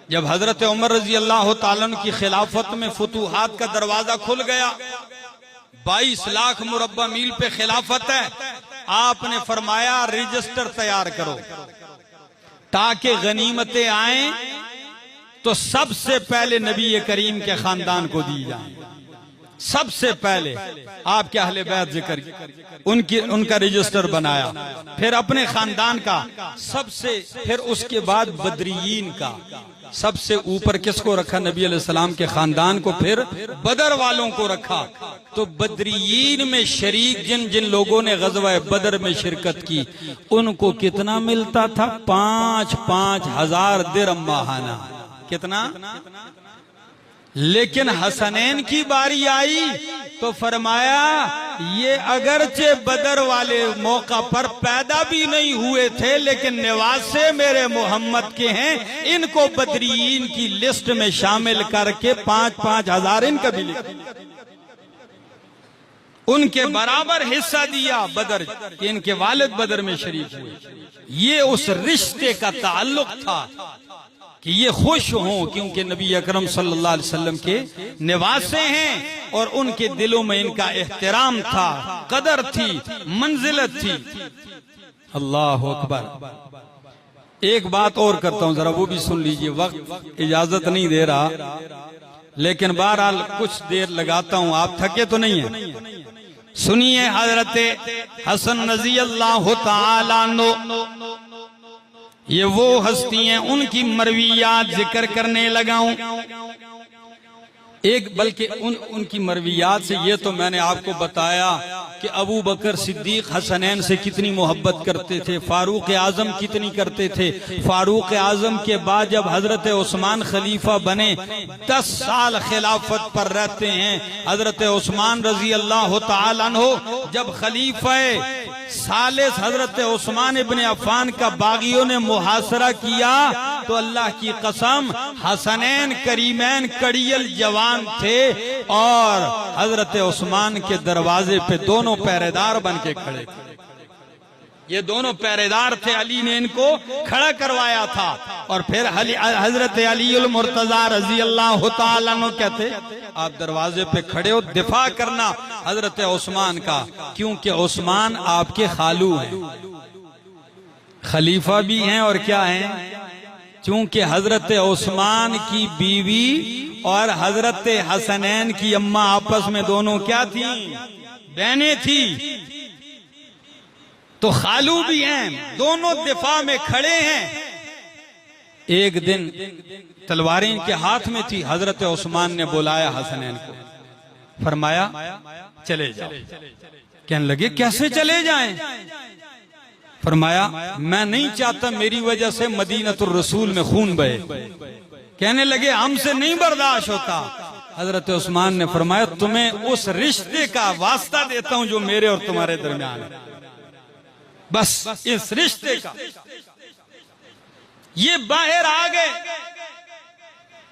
जब हजरत उमर रजी अल्लाह तआला अन्हु की खिलाफत में फुतूहात का दरवाजा खुल गया, 22 लाख मुरब्बा मील पे खिलाफत है, आपने फरमाया रजिस्टर तैयार करो ताकि गनीमतें आए तो सबसे पहले नबी करीम के खानदान को दी जाए। सबसे पहले आपके अहले बैत जिक्र उनका रजिस्टर बनाया, फिर अपने खानदान का सबसे, फिर उसके बाद बदरियीन का सबसे ऊपर किसको रखा? नबी अलैहिस्सलाम के खानदान को, फिर बदर वालों को रखा। तो बदरियीन में शरीक जिन जिन लोगों ने गज़वा बदर में शिरकत की उनको कितना मिलता था? 5-5 हजार दिरहम माहाना। कितना? लेकिन हसनैन की बारी आई तो फरमाया ये अगरचे बदर वाले मौका पर पैदा भी नहीं हुए थे, लेकिन निवासे मेरे मोहम्मद के हैं, इनको बदरीन की लिस्ट में शामिल करके 5-5 हजार इनका भी लिखा, उनके बराबर हिस्सा दिया बदर, इनके वालिद बदर में शरीक हुए। ये उस रिश्ते का ताल्लुक था कि ये खुश हों क्योंकि नबी अकरम सल्लल्लाहु अलैहि वसल्लम के निवासे हैं और उनके दिलों में इनका एहतराम था, कदर थी, मंजिलत थी। अल्लाह अकबर। एक बात और करता हूं, जरा वो भी सुन लीजिए, वक्त इजाजत नहीं दे रहा, लेकिन बहरहाल कुछ देर लगाता हूं, आप थके तो नहीं है। सुनिए, हजरत हसन रज़ी अल्लाह तआला अन्हु, ये वो हस्ती हैं, उनकी मरवियात जिक्र करने लगाऊं। एक बल्कि उनकी मरवियात से ये तो मैंने आपको बताया कि अबू बकर सिद्दीक हसनैन से कितनी मोहब्बत करते थे, फारूक आजम कितनी करते थे। फारूक आजम के बाद जब हजरत उस्मान खलीफा बने 10 साल खिलाफत पर रहते हैं। हजरत उस्मान रजी अल्लाह तआला अन्हु जब खलीफा सालिस हजरत उस्मान इब्ने अफ़्फ़ान का बागियों ने मुहासरा किया तो अल्लाह की कसम हसनैन करीमैन कड़ियल जवान थे और हजरत उस्मान के दरवाजे पे दोनों पहरेदार बन के खड़े थे। ये दोनों पहरेदार थे, अली ने इनको खड़ा करवाया था। और फिर हजरत अली मुर्तजा रजी अल्लाह तआला अन्हु कहते आप दरवाजे पे खड़े हो, दिफा करना हजरत उस्मान का, क्योंकि उस्मान आपके खालू हैं, खलीफा भी हैं और क्या हैं, क्योंकि हजरत उस्मान की बीवी और हजरत हसनैन की अम्मा आपस में दोनों क्या थी, बहनें थी, तो खालू भी हैं, दोनों दिफा में खड़े हैं। एक दिन तलवारें इनके हाथ में थी, हजरत उस्मान ने बुलाया हसनैन को, फरमाया चले जाओ। कहने लगे कैसे चले जाएं? फरमाया मैं नहीं चाहता मेरी वजह से मदीनतुर रसूल में खून बहे। कहने लगे हमसे नहीं बर्दाश्त होता। हजरत उस्मान ने फरमाया तुम्हें उस रिश्ते का वास्ता देता हूं जो मेरे और तुम्हारे दरमियान है, बस इस रिश्ते का। ये बाहर आ गए,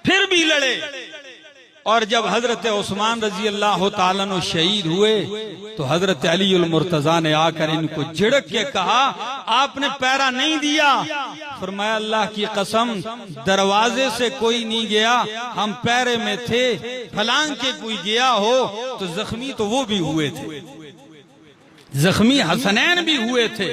फिर भी लड़े, और जब हजरत उस्मान रजी अल्लाह तआला अन्हु शहीद हुए तो हजरत अली मुर्तजा ने आकर इनको झिड़क के कहा आपने पैरा नहीं दिया। फरमाया अल्लाह की कसम दरवाजे से कोई नहीं गया, हम पैरे में थे, फलांग के कोई गया हो तो जख्मी तो वो भी हुए थे, जख्मी हसनैन भी हुए थे,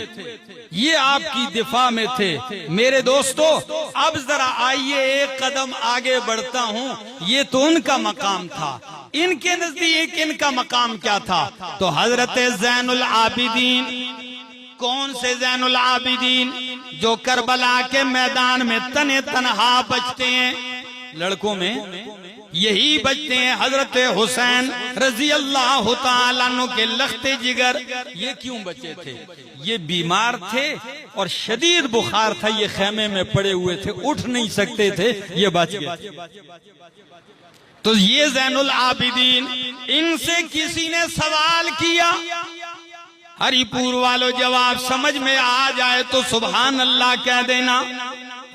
ये आपकी दिफा में थे। मेरे दोस्तों अब जरा आइए एक कदम आगे बढ़ता हूँ। ये तो उनका मकाम था, इनके नजदीक इनका मकाम क्या था? तो हजरत ज़ैनुल आबिदीन, कौन से ज़ैनुल आबिदीन? जो करबला के मैदान में तने तनहा बचते हैं, लड़कों में यही बचते हैं। हजरत हुसैन रजी अल्लाह तआला अन्हु के लख्ते जिगर, ये क्यों बचे थे? ये बीमार थे और शदीद बुखार था, ये खेमे में पड़े हुए थे, उठ नहीं सकते थे, ये बच गए। तो ये ज़ैनुल आबिदीन, इनसे किसी ने सवाल किया, हरिपुर वालों जवाब समझ में आ जाए तो सुभान अल्लाह कह देना।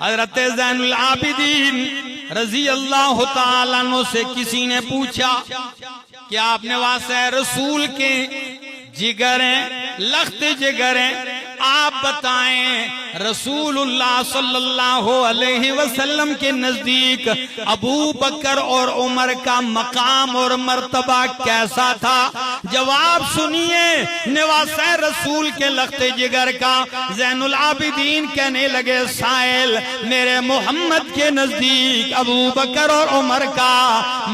हजरत ज़ैनुल आबिदीन रजी अल्लाह तआला अन्हु से किसी ने पूछा कि आपने वास्ते रसूल के जिगर हैं, लख्त जिगर हैं, आप बताएं रसूलुल्लाह सल्लल्लाहु अलैहि वसल्लम के नजदीक अबू बकर और उमर का मकाम और मर्तबा कैसा था? जवाब सुनिए नवासे रसूल के लख्ते जिगर का। ज़ैनुल आबिदीन कहने लगे साइल, मेरे मोहम्मद के नजदीक अबू बकर और उमर का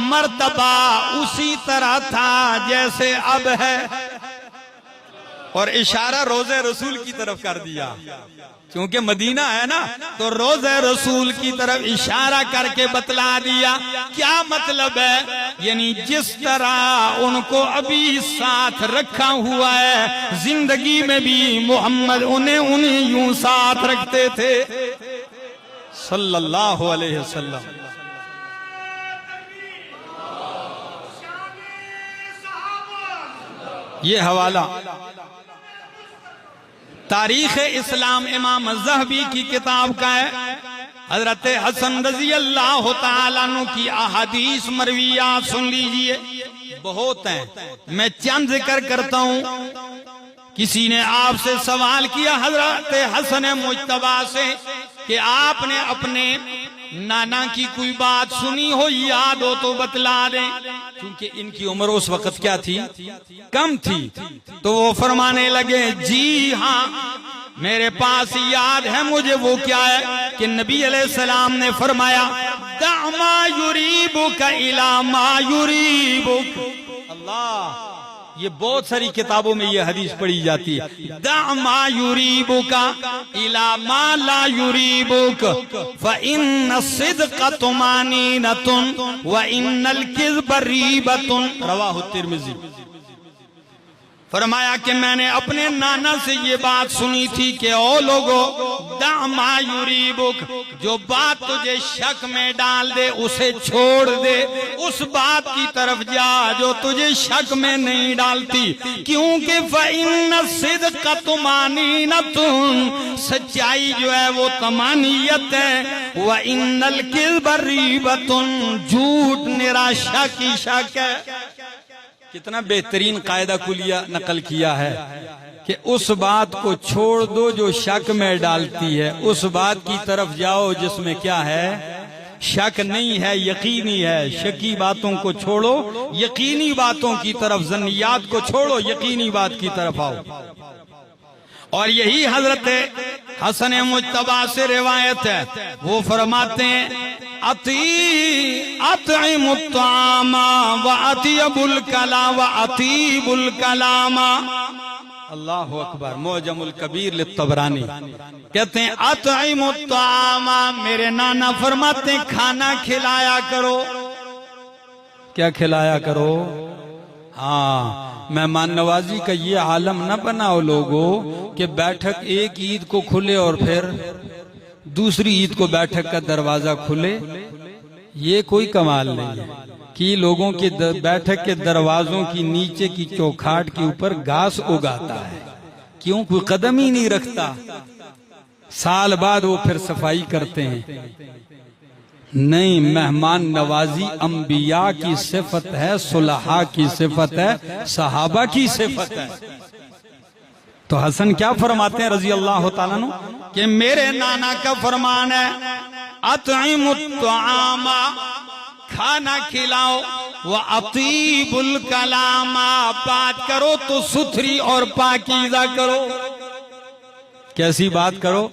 मर्तबा उसी तरह था जैसे अब है, और इशारा रोज़े रसूल की तरफ कर दिया, क्योंकि मदीना है ना, तो रोज़े रसूल की तरफ इशारा करके बतला दिया। क्या मतलब है? यानी जिस तरह उनको अभी साथ रखा हुआ है, जिंदगी में भी मोहम्मद उन्हें यूं साथ रखते थे सल्लल्लाहु अलैहि वसल्लम। ये हवाला तारीख इस्लाम इमाम ज़हबी की किताब का है। हजरत हसन रजी अल्लाह तआला अन्हु की अहादीस मरविया सुन लीजिए, बहुत हैं, मैं चंद जिक्र करता हूँ। किसी ने आपसे सवाल किया हजरत हसन मुज्तबा से कि आपने अपने नाना की कोई बात सुनी हो, याद हो तो बतला दें, क्योंकि इनकी उम्र उस वक्त क्या थी, कम थी। तो वो फरमाने लगे जी हाँ मेरे पास याद है मुझे। वो क्या है कि नबी अलैहिस्सलाम ने फरमाया दअ मा युरीबुक इला मा युरीबुक। अल्लाह, ये बहुत सारी किताबों में ये हदीस पढ़ी जाती है। दा मा युरीबुका इला मा ला युरीबुक फ़इन्न सिद्क़ तुमानीनतुन व इन्नल किज़्ब रीबतुन। रवाहु तिर्मिज़ी। फरमाया कि मैंने अपने नाना से ये बात सुनी थी कि ओ लोगो, दा मा युरीबुक, जो बात तुझे शक में डाल दे उसे छोड़ दे, उस बात की तरफ जा जो तुझे शक में नहीं डालती, क्योंकि फ़इन्न सिद्क़ तुमानीनतुन, सच्चाई जो है वो तमानियत है, व इन्नल किज़्ब रीबतुन, झूठ निराशा की शक है। कितना बेहतरीन कायदा कुलिया नकल किया है कि उस बात को छोड़ दो जो शक में डालती है, उस बात की तरफ जाओ जिसमें क्या है, शक नहीं है, यकीनी है। शकी बातों को छोड़ो, यकीनी बातों की तरफ, जन्नियात को छोड़ो, यकीनी बात की तरफ आओ। और यही हजरत हसन मुज्तबा से रिवायत है, वो फरमाते हैं अतीमुत तामा व अतीबुल कला व अतीबुल कलामा। अल्लाहु अकबर। मोजमुल कबीर लित्तबरानी कहते हैं अतीमुत तामा, मेरे नाना फरमाते हैं खाना खिलाया करो। क्या खिलाया करो? हाँ, मेहमान नवाजी का ये आलम न बनाओ लोगों कि बैठक एक ईद को खुले और फिर दूसरी ईद को बैठक का दरवाजा खुले। ये कोई कमाल नहीं है कि लोगों के बैठक के दरवाजों की नीचे की चौखाट के ऊपर घास उगाता है। क्यों? कोई कदम ही नहीं रखता। साल बाद वो फिर सफाई करते हैं। नहीं, मेहमान नवाजी अंबिया की सिफत है, सुलहा की सिफत है, सहाबा की सिफत है। तो हसन क्या फरमाते हैं रजी अल्लाह तआला अन्हु कि मेरे नाना का फरमान है अतइमुत तआमा, खाना खिलाओ, व अतीबुल कलामा, बात करो तो सुथरी और पाकीज़ा करो। कैसी बात करो?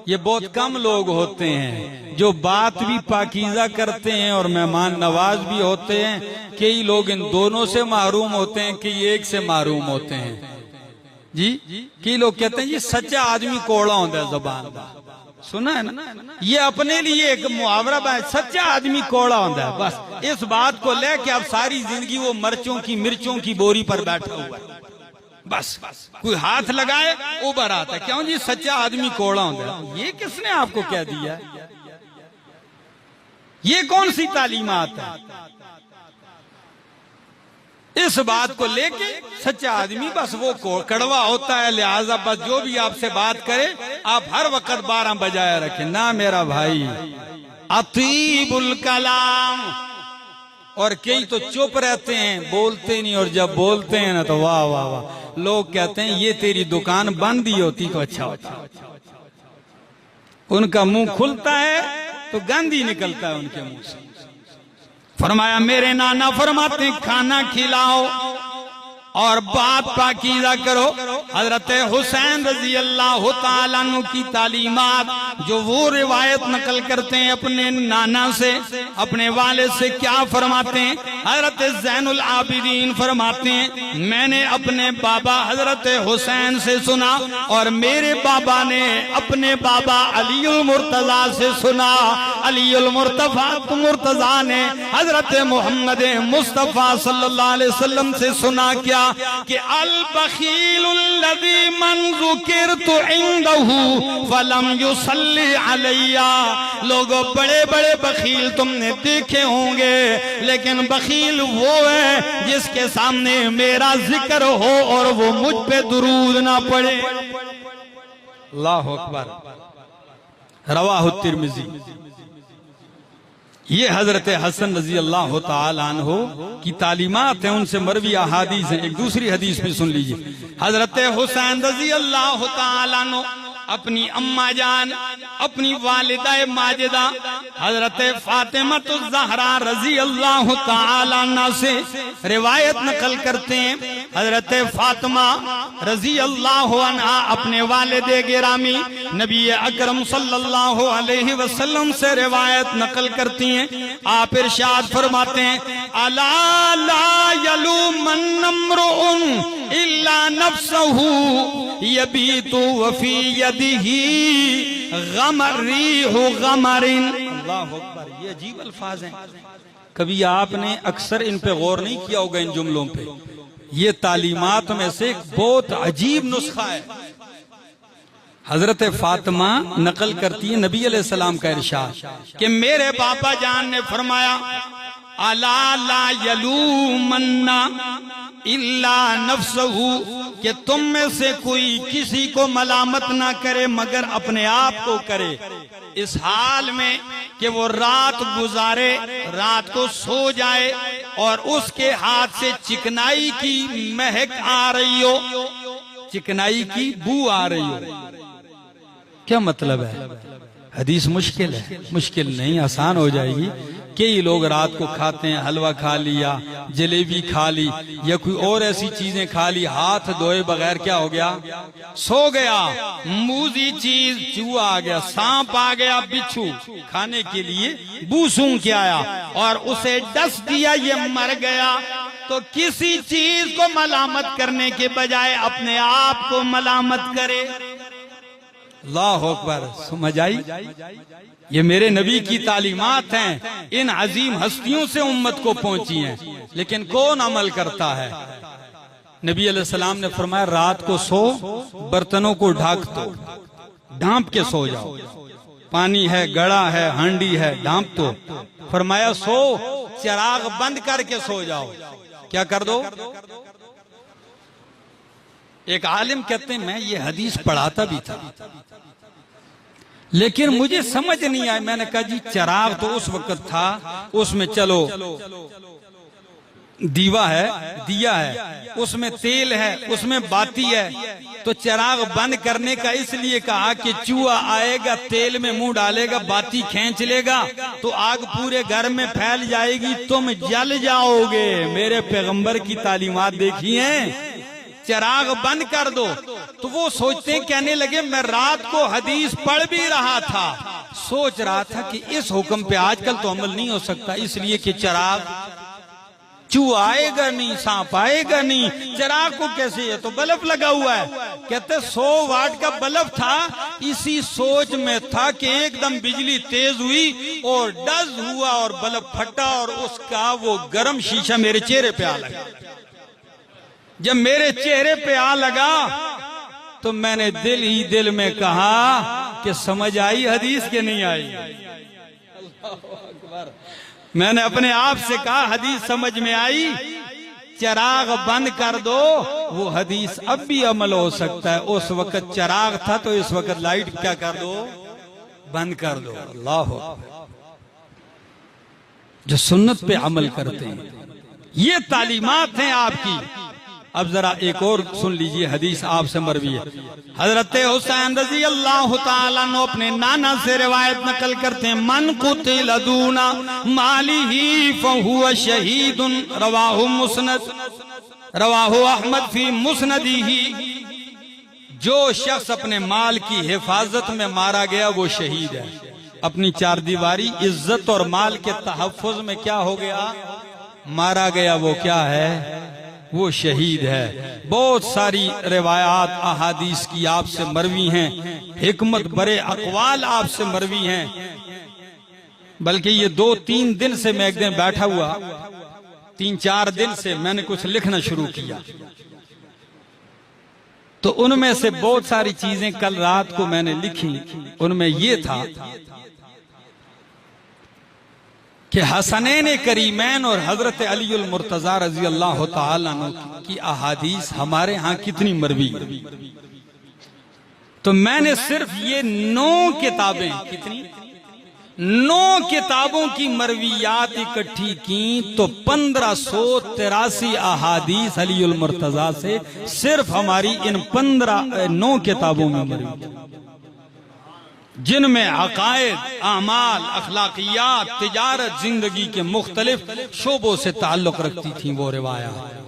ये बहुत कम लोग होते हैं जो बात भी पाकीज़ा करते हैं और मेहमान नवाज भी होते हैं। कई लोग इन दोनों से महरूम होते हैं, कई एक से महरूम होते हैं। जी, कई लोग कहते हैं ये सच्चा आदमी कोड़ा होता है जबान का। सुना है ना? ये अपने लिए एक मुहावरा है, सच्चा आदमी कोड़ा होता है। बस इस बात को लेके अब सारी जिंदगी वो मिर्चों की बोरी पर बैठा हुआ है। बस कोई हाथ लगाए उबर आता है, क्यों जी? सच्चा आदमी कोड़ा होता है। ये किसने आपको कह दिया? ये कौन सी तालीमात है? इस बात को लेके सच्चा आदमी बस वो कड़वा होता है, लिहाजा बस जो भी आपसे बात करे आप हर वक्त 12 बजाया रखें। ना मेरा भाई, अतीबुल कलाम। और कई तो चुप रहते हैं, बोलते नहीं, और जब बोलते हैं ना तो वाह वाह वाह, लोग कहते हैं ये तेरी दुकान बंद ही होती तो अच्छा होता। उनका मुंह खुलता है तो गंदी निकलता है उनके मुंह से। फरमाया मेरे नाना फरमाते खाना खिलाओ और बात पाकीज़ा करो। हजरत हुसैन रजी अल्लाह तआला अन्हु की तालीमात जो वो रिवायत नकल करते हैं अपने नाना से, अपने वालिद से, क्या फरमाते हैं? हजरत ज़ैनुल आबिदीन फरमाते हैं मैंने अपने बाबा हजरत हुसैन से सुना और मेरे बाबा ने अपने बाबा अलीउल मुर्तजा से सुना। अलीउल मुर्तजा ने हजरत मोहम्मद मुस्तफ़ा सल्लल्लाहु अलैहि वसल्लम से सुना क्या कि अल बखीलुल्लज़ी मन ज़ुकिरतु इंदहु फलम युसल्ली अलैया। लोगों, बड़े बड़े बखील तुमने देखे होंगे, लेकिन बखील वो है जिसके सामने मेरा जिक्र हो और वो मुझ पे दुरूद ना पड़े। अल्लाहु अकबर। रवाहु तिर्मिज़ी। ये हजरत हसन रजी अल्लाह तआला अन्हु की तालीमात है, उनसे मरवी अहादीस है। एक दूसरी हदीस भी सुन लीजिए। हजरत हुसैन रजी अल्लाह तआला अन्हु अपनी अम्मा जान, अपनी वालिदा माजिदा हजरत फातिमा तो ज़हरा रजी अल्लाह ताला अन्हा से रिवायत नकल करते हैं। हजरत फातिमा रजी अल्लाह अन्हा अपने वालिदे गिरामी नबी अकरम सल्लल्लाहु अलैहि वसल्लम से रिवायत नकल करती हैं। आप इरशाद फरमाते हैं, अला ला यलूमन इम्रुउन इल्ला नफ्सहु यबीतु वफी यदिही गमरीहु गमरिन। अल्लाहु अकबर, ये अजीब अल्फाज हैं। कभी आपने अक्सर इन पे गौर नहीं किया होगा इन जुमलों पे। ये तालीमात में से एक बहुत अजीब नुस्खा है। हजरत फातिमा नकल करती है नबी अलैहिस्सलाम का इरशाद कि मेरे बाबा जान ने फरमाया, अला ला यलूमन्ना इल्ला नफ्सहु, कि तुम में से कोई किसी को मलामत ना करे मगर अपने आप को करे। इस हाल में कि वो रात गुजारे, रात को सो जाए और उसके हाथ से चिकनाई की महक आ रही हो, चिकनाई की बू आ रही हो। क्या मतलब है? हदीस मुश्किल है, मुश्किल नहीं, आसान हो जाएगी। कई लोग रात को खाते हैं, हलवा खा लिया, जलेबी खा ली या कोई और ऐसी चीजें खा ली, हाथ धोए बगैर क्या हो गया, सो गया, मूजी चीज चूहा आ गया, सांप आ गया, बिच्छू खाने के लिए बू सूंघ के आया और उसे डस दिया, ये मर गया। तो किसी चीज को मलामत करने के बजाय अपने आप को मलामत करे। अल्लाह अकबर, समझ आई? ये मेरे नबी की तालीमात हैं, इन अजीम हस्तियों से उम्मत को पहुंची हैं, लेकिन कौन अमल करता है? नबी अलैहिस्सलाम ने फरमाया, रात को सो, बर्तनों को ढांक दो, ढांप के सो जाओ। पानी है, गड़ा है, हांडी है, ढांप दो। फरमाया सो, चिराग बंद करके सो जाओ। क्या कर दो? एक आलिम कहते हैं, मैं ये हदीस पढ़ाता भी था लेकिन मुझे समझ नहीं आया। मैंने कहा जी चिराग तो उस वक्त था, उसमें चलो दीवा है, दिया है, उसमें तेल है, उसमें बाती है, तो चिराग बंद करने का इसलिए कहा कि चूहा आएगा, तेल में मुंह डालेगा, बाती खींच लेगा तो आग पूरे घर में फैल जाएगी, तुम जल जाओगे। मेरे पैगंबर की तालीमात देखी हैं, चिराग बंद कर दो। तो वो सोचते, कहने लगे मैं रात को हदीस पढ़ भी रहा था, सोच रहा था कि इस हुक्म पे आजकल तो अमल नहीं हो सकता, इसलिए कि चिराग चूहा आएगा नहीं, सांप आएगा नहीं, चिराग को कैसे, ये तो बल्ब लगा हुआ है। कहते 100 वाट का बल्ब था, इसी सोच में था कि एकदम बिजली तेज हुई और डज हुआ और बल्ब फटा और उसका वो गर्म शीशा मेरे चेहरे पे आ लगा। जब मेरे चेहरे पे आ लगा तो मैंने दिल ही दिल में कहा कि समझ आई हदीस के नहीं आई। मैंने अपने आप से कहा हदीस समझ में आई, चिराग बंद कर दो। वो हदीस अब भी अमल हो सकता है। उस वक्त चिराग था तो इस वक्त लाइट क्या कर दो, बंद कर दो। अल्लाह, जो सुन्नत पे अमल करते हैं, ये तालीमात हैं आपकी। अब जरा एक और सुन लीजिए, हदीस आपसे मरवी है। हजरत हुसैन रजी अल्लाह ताला अन्हु अपने नाना से रिवायत नकल करते हैं, मन कुतिल दूना मालिही फहुव शहीदुन, रवाहु मुस्नद, रवाहु अहमद फी मुस्नदिही। जो शख्स अपने माल की हिफाजत में मारा गया वो शहीद है। अपनी चार दीवारी, इज्जत और माल के तहफ्फुज में क्या हो गया, मारा गया, वो क्या है, वो शहीद है। बहुत सारी रिवायात अहादीस की आपसे मरवी हैं, हिकमत बरे अकवाल आपसे मरवी हैं। बल्कि ये 2-3 दिन से मैं एक दिन बैठा हुआ, 3-4 दिन से मैंने कुछ लिखना शुरू किया, तो उनमें से बहुत सारी चीजें कल रात को मैंने लिखी। उनमें ये था कि हसनैन करीमैन और हजरत अलीउल मुर्तजा रजी अल्लाह ताला अन्हु की अहादीस हमारे यहाँ कितनी मरवी। तो मैंने सिर्फ ये 9 किताबें, कितनी, 9 किताबों की मरवियात इकट्ठी की तो 1583 अहादीस अलीउल मुर्तजा से सिर्फ हमारी इन 9 किताबों में मरवी। जिनमें अकायद, आमाल, अखलाकियात, तिजारत, जिंदगी के मुख्तलिफ शोबों से ताल्लुक रखती थी वो रिवायात।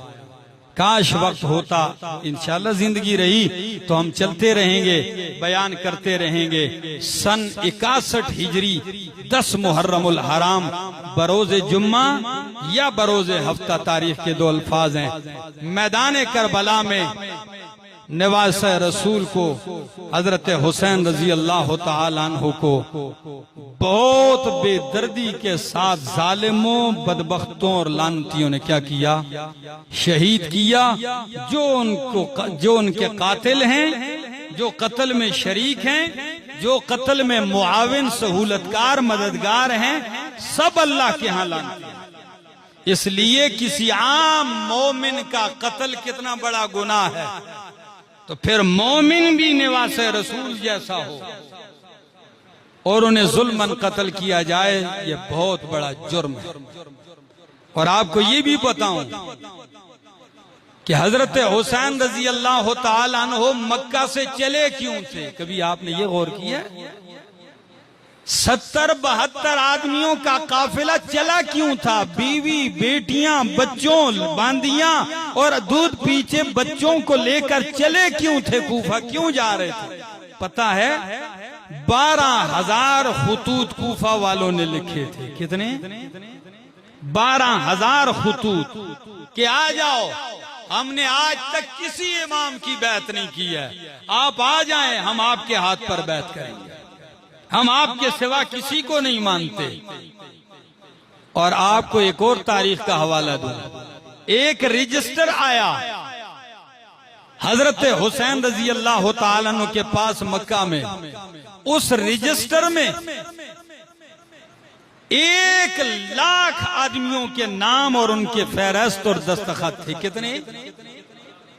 काश वक्त होता, इंशाल्लाह जिंदगी रही तो हम चलते रहेंगे, बयान करते रहेंगे। सन 61 हिजरी 10 मुहर्रमुल हराम बरोज़े जुम्मा या बरोज़े हफ्ता तारीख के दो अल्फाज हैं। मैदान करबला में नवासा रसूल को हजरत हुसैन रजी अल्लाह तआला अन्हु को बहुत बेदर्दी के साथ जालिमों, बदबख्तों और लानतियों ने क्या किया? शहीद किया। जो उनके कातिल हैं, जो कत्ल में शरीक हैं, जो कत्ल में मुआविन, सहूलतकार, मददगार हैं, सब अल्लाह के यहाँ लानती। इसलिए किसी आम मोमिन का कत्ल कितना बड़ा गुनाह है, तो फिर मोमिन भी नवासे रसूल जैसा हो और उन्हें जुल्मन कत्ल किया जाए, ये बहुत बड़ा जुर्म है। और आपको ये भी बताऊं कि हजरत हुसैन रजी अल्लाह तआला अन्हु मक्का से चले क्यों थे? कभी आपने ये गौर किया? 70-72 आदमियों का काफिला चला क्यों था? बीवी, बेटियां, बच्चों, बांदियां और दूध पीछे बच्चों को लेकर चले क्यों थे? कूफा क्यों जा रहे थे? पता है 12,000 खुतूत कूफा वालों ने लिखे थे। कितने? 12,000 खुतूत कि आ जाओ, हमने आज तक किसी इमाम की बैत नहीं की है, आप आ जाएं, हम आपके हाथ पर बैत करेंगे, हम आपके सिवा किसी को नहीं मानते। और आपको एक और तारीख का हवाला दूं, एक रजिस्टर आया हजरत हुसैन रजी अल्लाह तआला अन्हु के पास मक्का में। उस रजिस्टर में 1,00,000 आदमियों के नाम और उनके फहरिस्त और दस्तखत थे। कितने?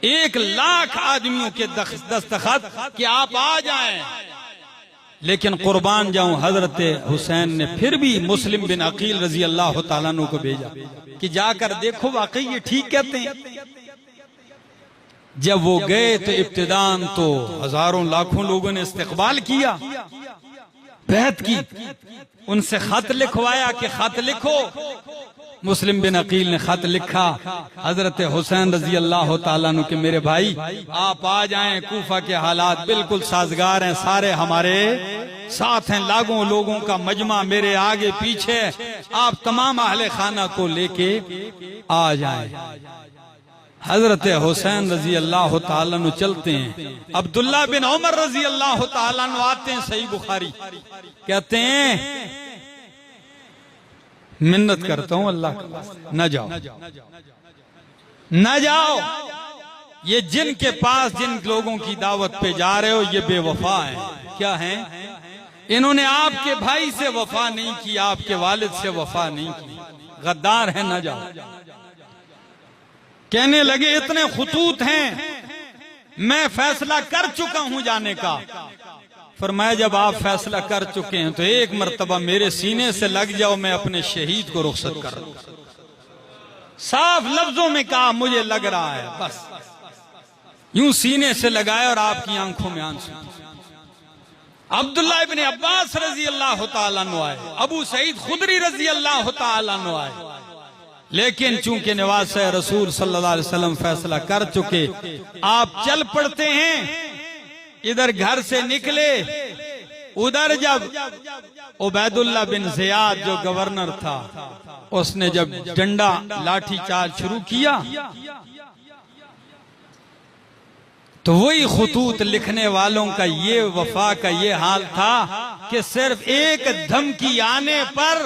1,00,000 आदमियों के दस्तखत कि आप आ जाएं। लेकिन कुर्बान जाऊं, हजरत हुसैन ने फिर भी मुस्लिम बिन अकील रजी अल्लाह तआला अन्हु को भेजा कि जाकर देखो वाकई ये ठीक कहते हैं। जब वो गए तो इब्तिदान तो हजारों लाखों लोगों ने इस्तकबाल किया, बैत की, उनसे खत लिखवाया कि खत लिखो। मुस्लिम बिन अकील ने खत लिखा हजरत हुसैन रजी अल्लाह तआला अन्हु के मेरे भाई आप आ जाएं, कूफा के हालात बिल्कुल साजगार हैं, सारे हमारे साथ हैं, लाखों लोगों का मजमा मेरे आगे पीछे, आप तमाम अहले खाना को लेके आ जाएं। हजरत हुसैन रजी अल्लाह तआला अन्हु चलते हैं, अब्दुल्ला बिन उमर रजी अल्लाह तआला अन्हु आते हैं। सही बुखारी कहते हैं मिन्नत करता हूं अल्लाह का, न जाओ, न जाओ, ये जिनके पास जिन लोगों की दावत पे जा रहे हो ये बेवफा हैं। क्या हैं? इन्होंने आपके भाई से वफा नहीं की, आपके वालिद से वफा नहीं की, गद्दार है, न जाओ। कहने लगे इतने खुतूत हैं, मैं फैसला कर चुका हूं जाने का। फरमाया जब आप फैसला कर चुके हैं तो एक मर्तबा मेरे सीने से लग जाओ, मैं अपने शहीद को रुखसत कर रहा हूं। साफ लफ्जों में कहा मुझे लग रहा है, बस यूं सीने से लगाए और आपकी आंखों में आंसू। अब्दुल्ला इब्न अब्बास रजी अल्लाह तआला अन्हु आए, अबू सईद खुदरी रजी अल्लाह तआला अन्हु आए, लेकिन चूंकि नवासे रसूल सल्लल्लाहु अलैहि वसल्लम फैसला कर चुके, आप चल पड़ते हैं। इधर घर से निकले, उधर जब उबैदुल्ला बिन ज़ियाद जो गवर्नर था, उसने जब डंडा लाठी चार्ज शुरू किया तो वही खुतूत लिखने वालों का ये वफा का ये हाल था कि सिर्फ एक धमकी आने पर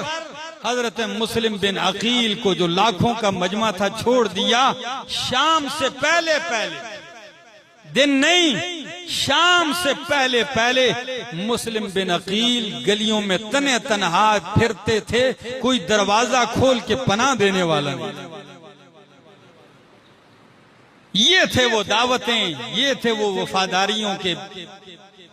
हजरत मुस्लिम बिन अकील को जो लाखों का मजमा था छोड़ दिया। शाम से पहले पहले, दिन नहीं, शाम से पहले पहले मुस्लिम बिन अकील गलियों में तने तनहा फिरते थे, कोई दरवाजा खोल के पनाह देने वाला नहीं। ये थे वो दावतें, ये थे वो वफादारियों के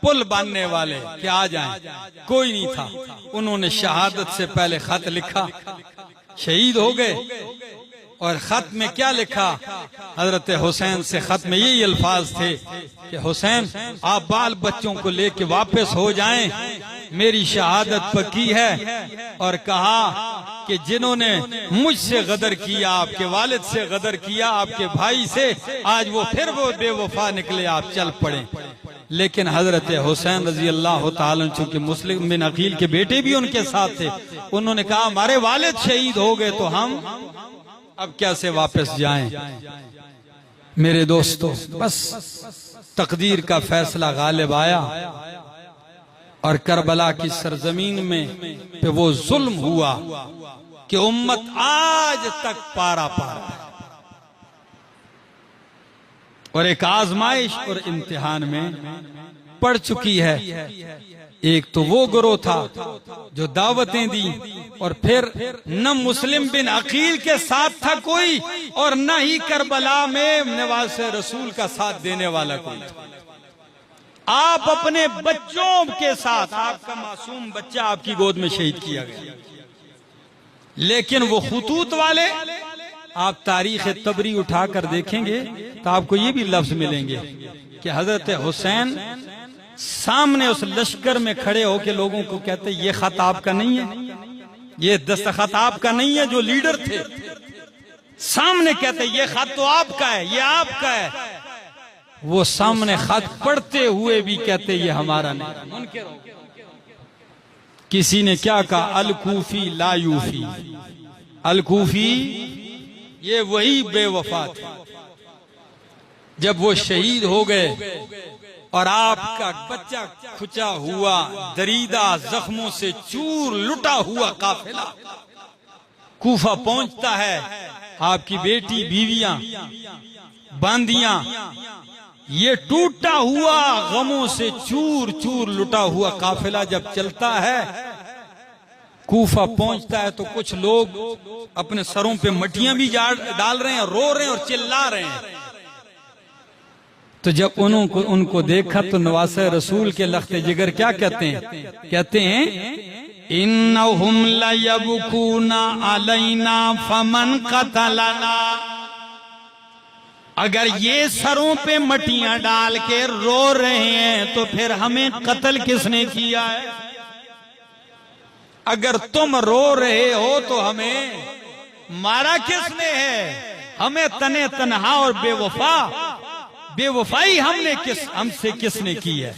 पुल बांधने वाले कि आ जाएं। कोई नहीं था। उन्होंने शहादत से पहले खत लिखा, शहीद हो गए। और खत में क्या लिखा? हजरत हुसैन से खत में यही अल्फाज थे कि हुसैन आप बाल बच्चों को लेके वापस हो जाएं, मेरी शहादत पक्की है। और कहा कि जिन्होंने मुझसे गदर किया, आपके वालिद से गदर किया, आपके भाई से, आज वो फिर वो बेवफा निकले, आप चल पड़े। लेकिन हजरत हुसैन रजी अल्लाह ताला चूंकि मुस्लिम बिन अकील के बेटे भी उनके साथ थे, उन्होंने कहा हमारे वालिद शहीद हो गए तो हम अब कैसे वापस जाएं। मेरे दोस्तों, बस तकदीर का फैसला गालिब आया और करबला की सरजमीन में पे वो जुल्म हुआ कि उम्मत आज तक पारा पारा और एक आजमाइश और इम्तिहान में पड़ चुकी है। एक तो वो गिरोह था जो दावतें दी, और फिर न मुस्लिम बिन अकील के साथ था कोई, और न ही करबला में नवासे रसूल का साथ देने वाला कोई था। आप अपने बच्चों के साथ, आपका मासूम बच्चा आपकी गोद में शहीद किया गया, लेकिन वो खुतूत वाले, आप तारीख तबरी उठाकर देखेंगे तो आपको ये भी लफ्ज मिलेंगे कि हजरत हुसैन सामने उस लश्कर में खड़े होकर लोगों को कहते ये खत आपका नहीं है, ये दस्तखत आपका नहीं है। जो लीडर थे सामने कहते ये खत तो आपका है, ये आपका है। वो सामने खत पढ़ते हुए भी कहते ये हमारा नहीं। किसी ने क्या कहा? अलकूफी ला यूफी। अलकूफी ये वही बेवफा थे। जब वो शहीद हो गए और आपका बच्चा खुचा हुआ, दरीदा जख्मों से चूर लुटा हुआ काफिला कूफा पहुंचता है, आपकी बेटी, बीवियां, बांदियां, ये टूटा हुआ गमों से चूर चूर लुटा हुआ काफिला जब चलता है, कूफा पहुंचता है, तो कुछ लोग अपने सरों पे मटियां भी डाल रहे हैं, रो रहे हैं और चिल्ला रहे हैं। तो जब उनको देखा तो नवासे रसूल के लख्ते जिगर क्या कहते हैं? कहते हैं इन्नहुम लयबकूना अलैना फमन कतलना। अगर ये सरों पे मटियां डाल के रो रहे हैं तो फिर हमें कत्ल किसने किया है? अगर तुम रो रहे हो तो हमें मारा किसने है? हमें तने तनहा और बेवफाई हमसे किसने की है?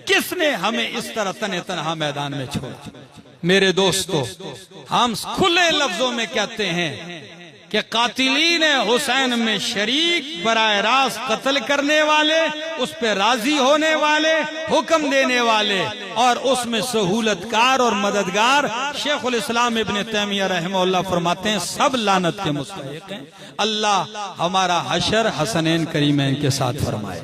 किसने हमें इस तरह तने तनहा मैदान में छोड़ा? मेरे दोस्तों, हम खुले लफ्जों में कहते हैं कि कातिलीन हुसैन में शरीक, बराह रास्त कत्ल करने वाले, उस पे राजी होने वाले, हुक्म देने वाले और उसमें सहूलतकार और मददगार शेखुल इस्लाम इब्न तैमिया रहमहुल्लाह फरमाते हैं सब लानत के मुस्तहिक हैं। अल्लाह हमारा हशर हसनैन करीमैन के साथ फरमाए।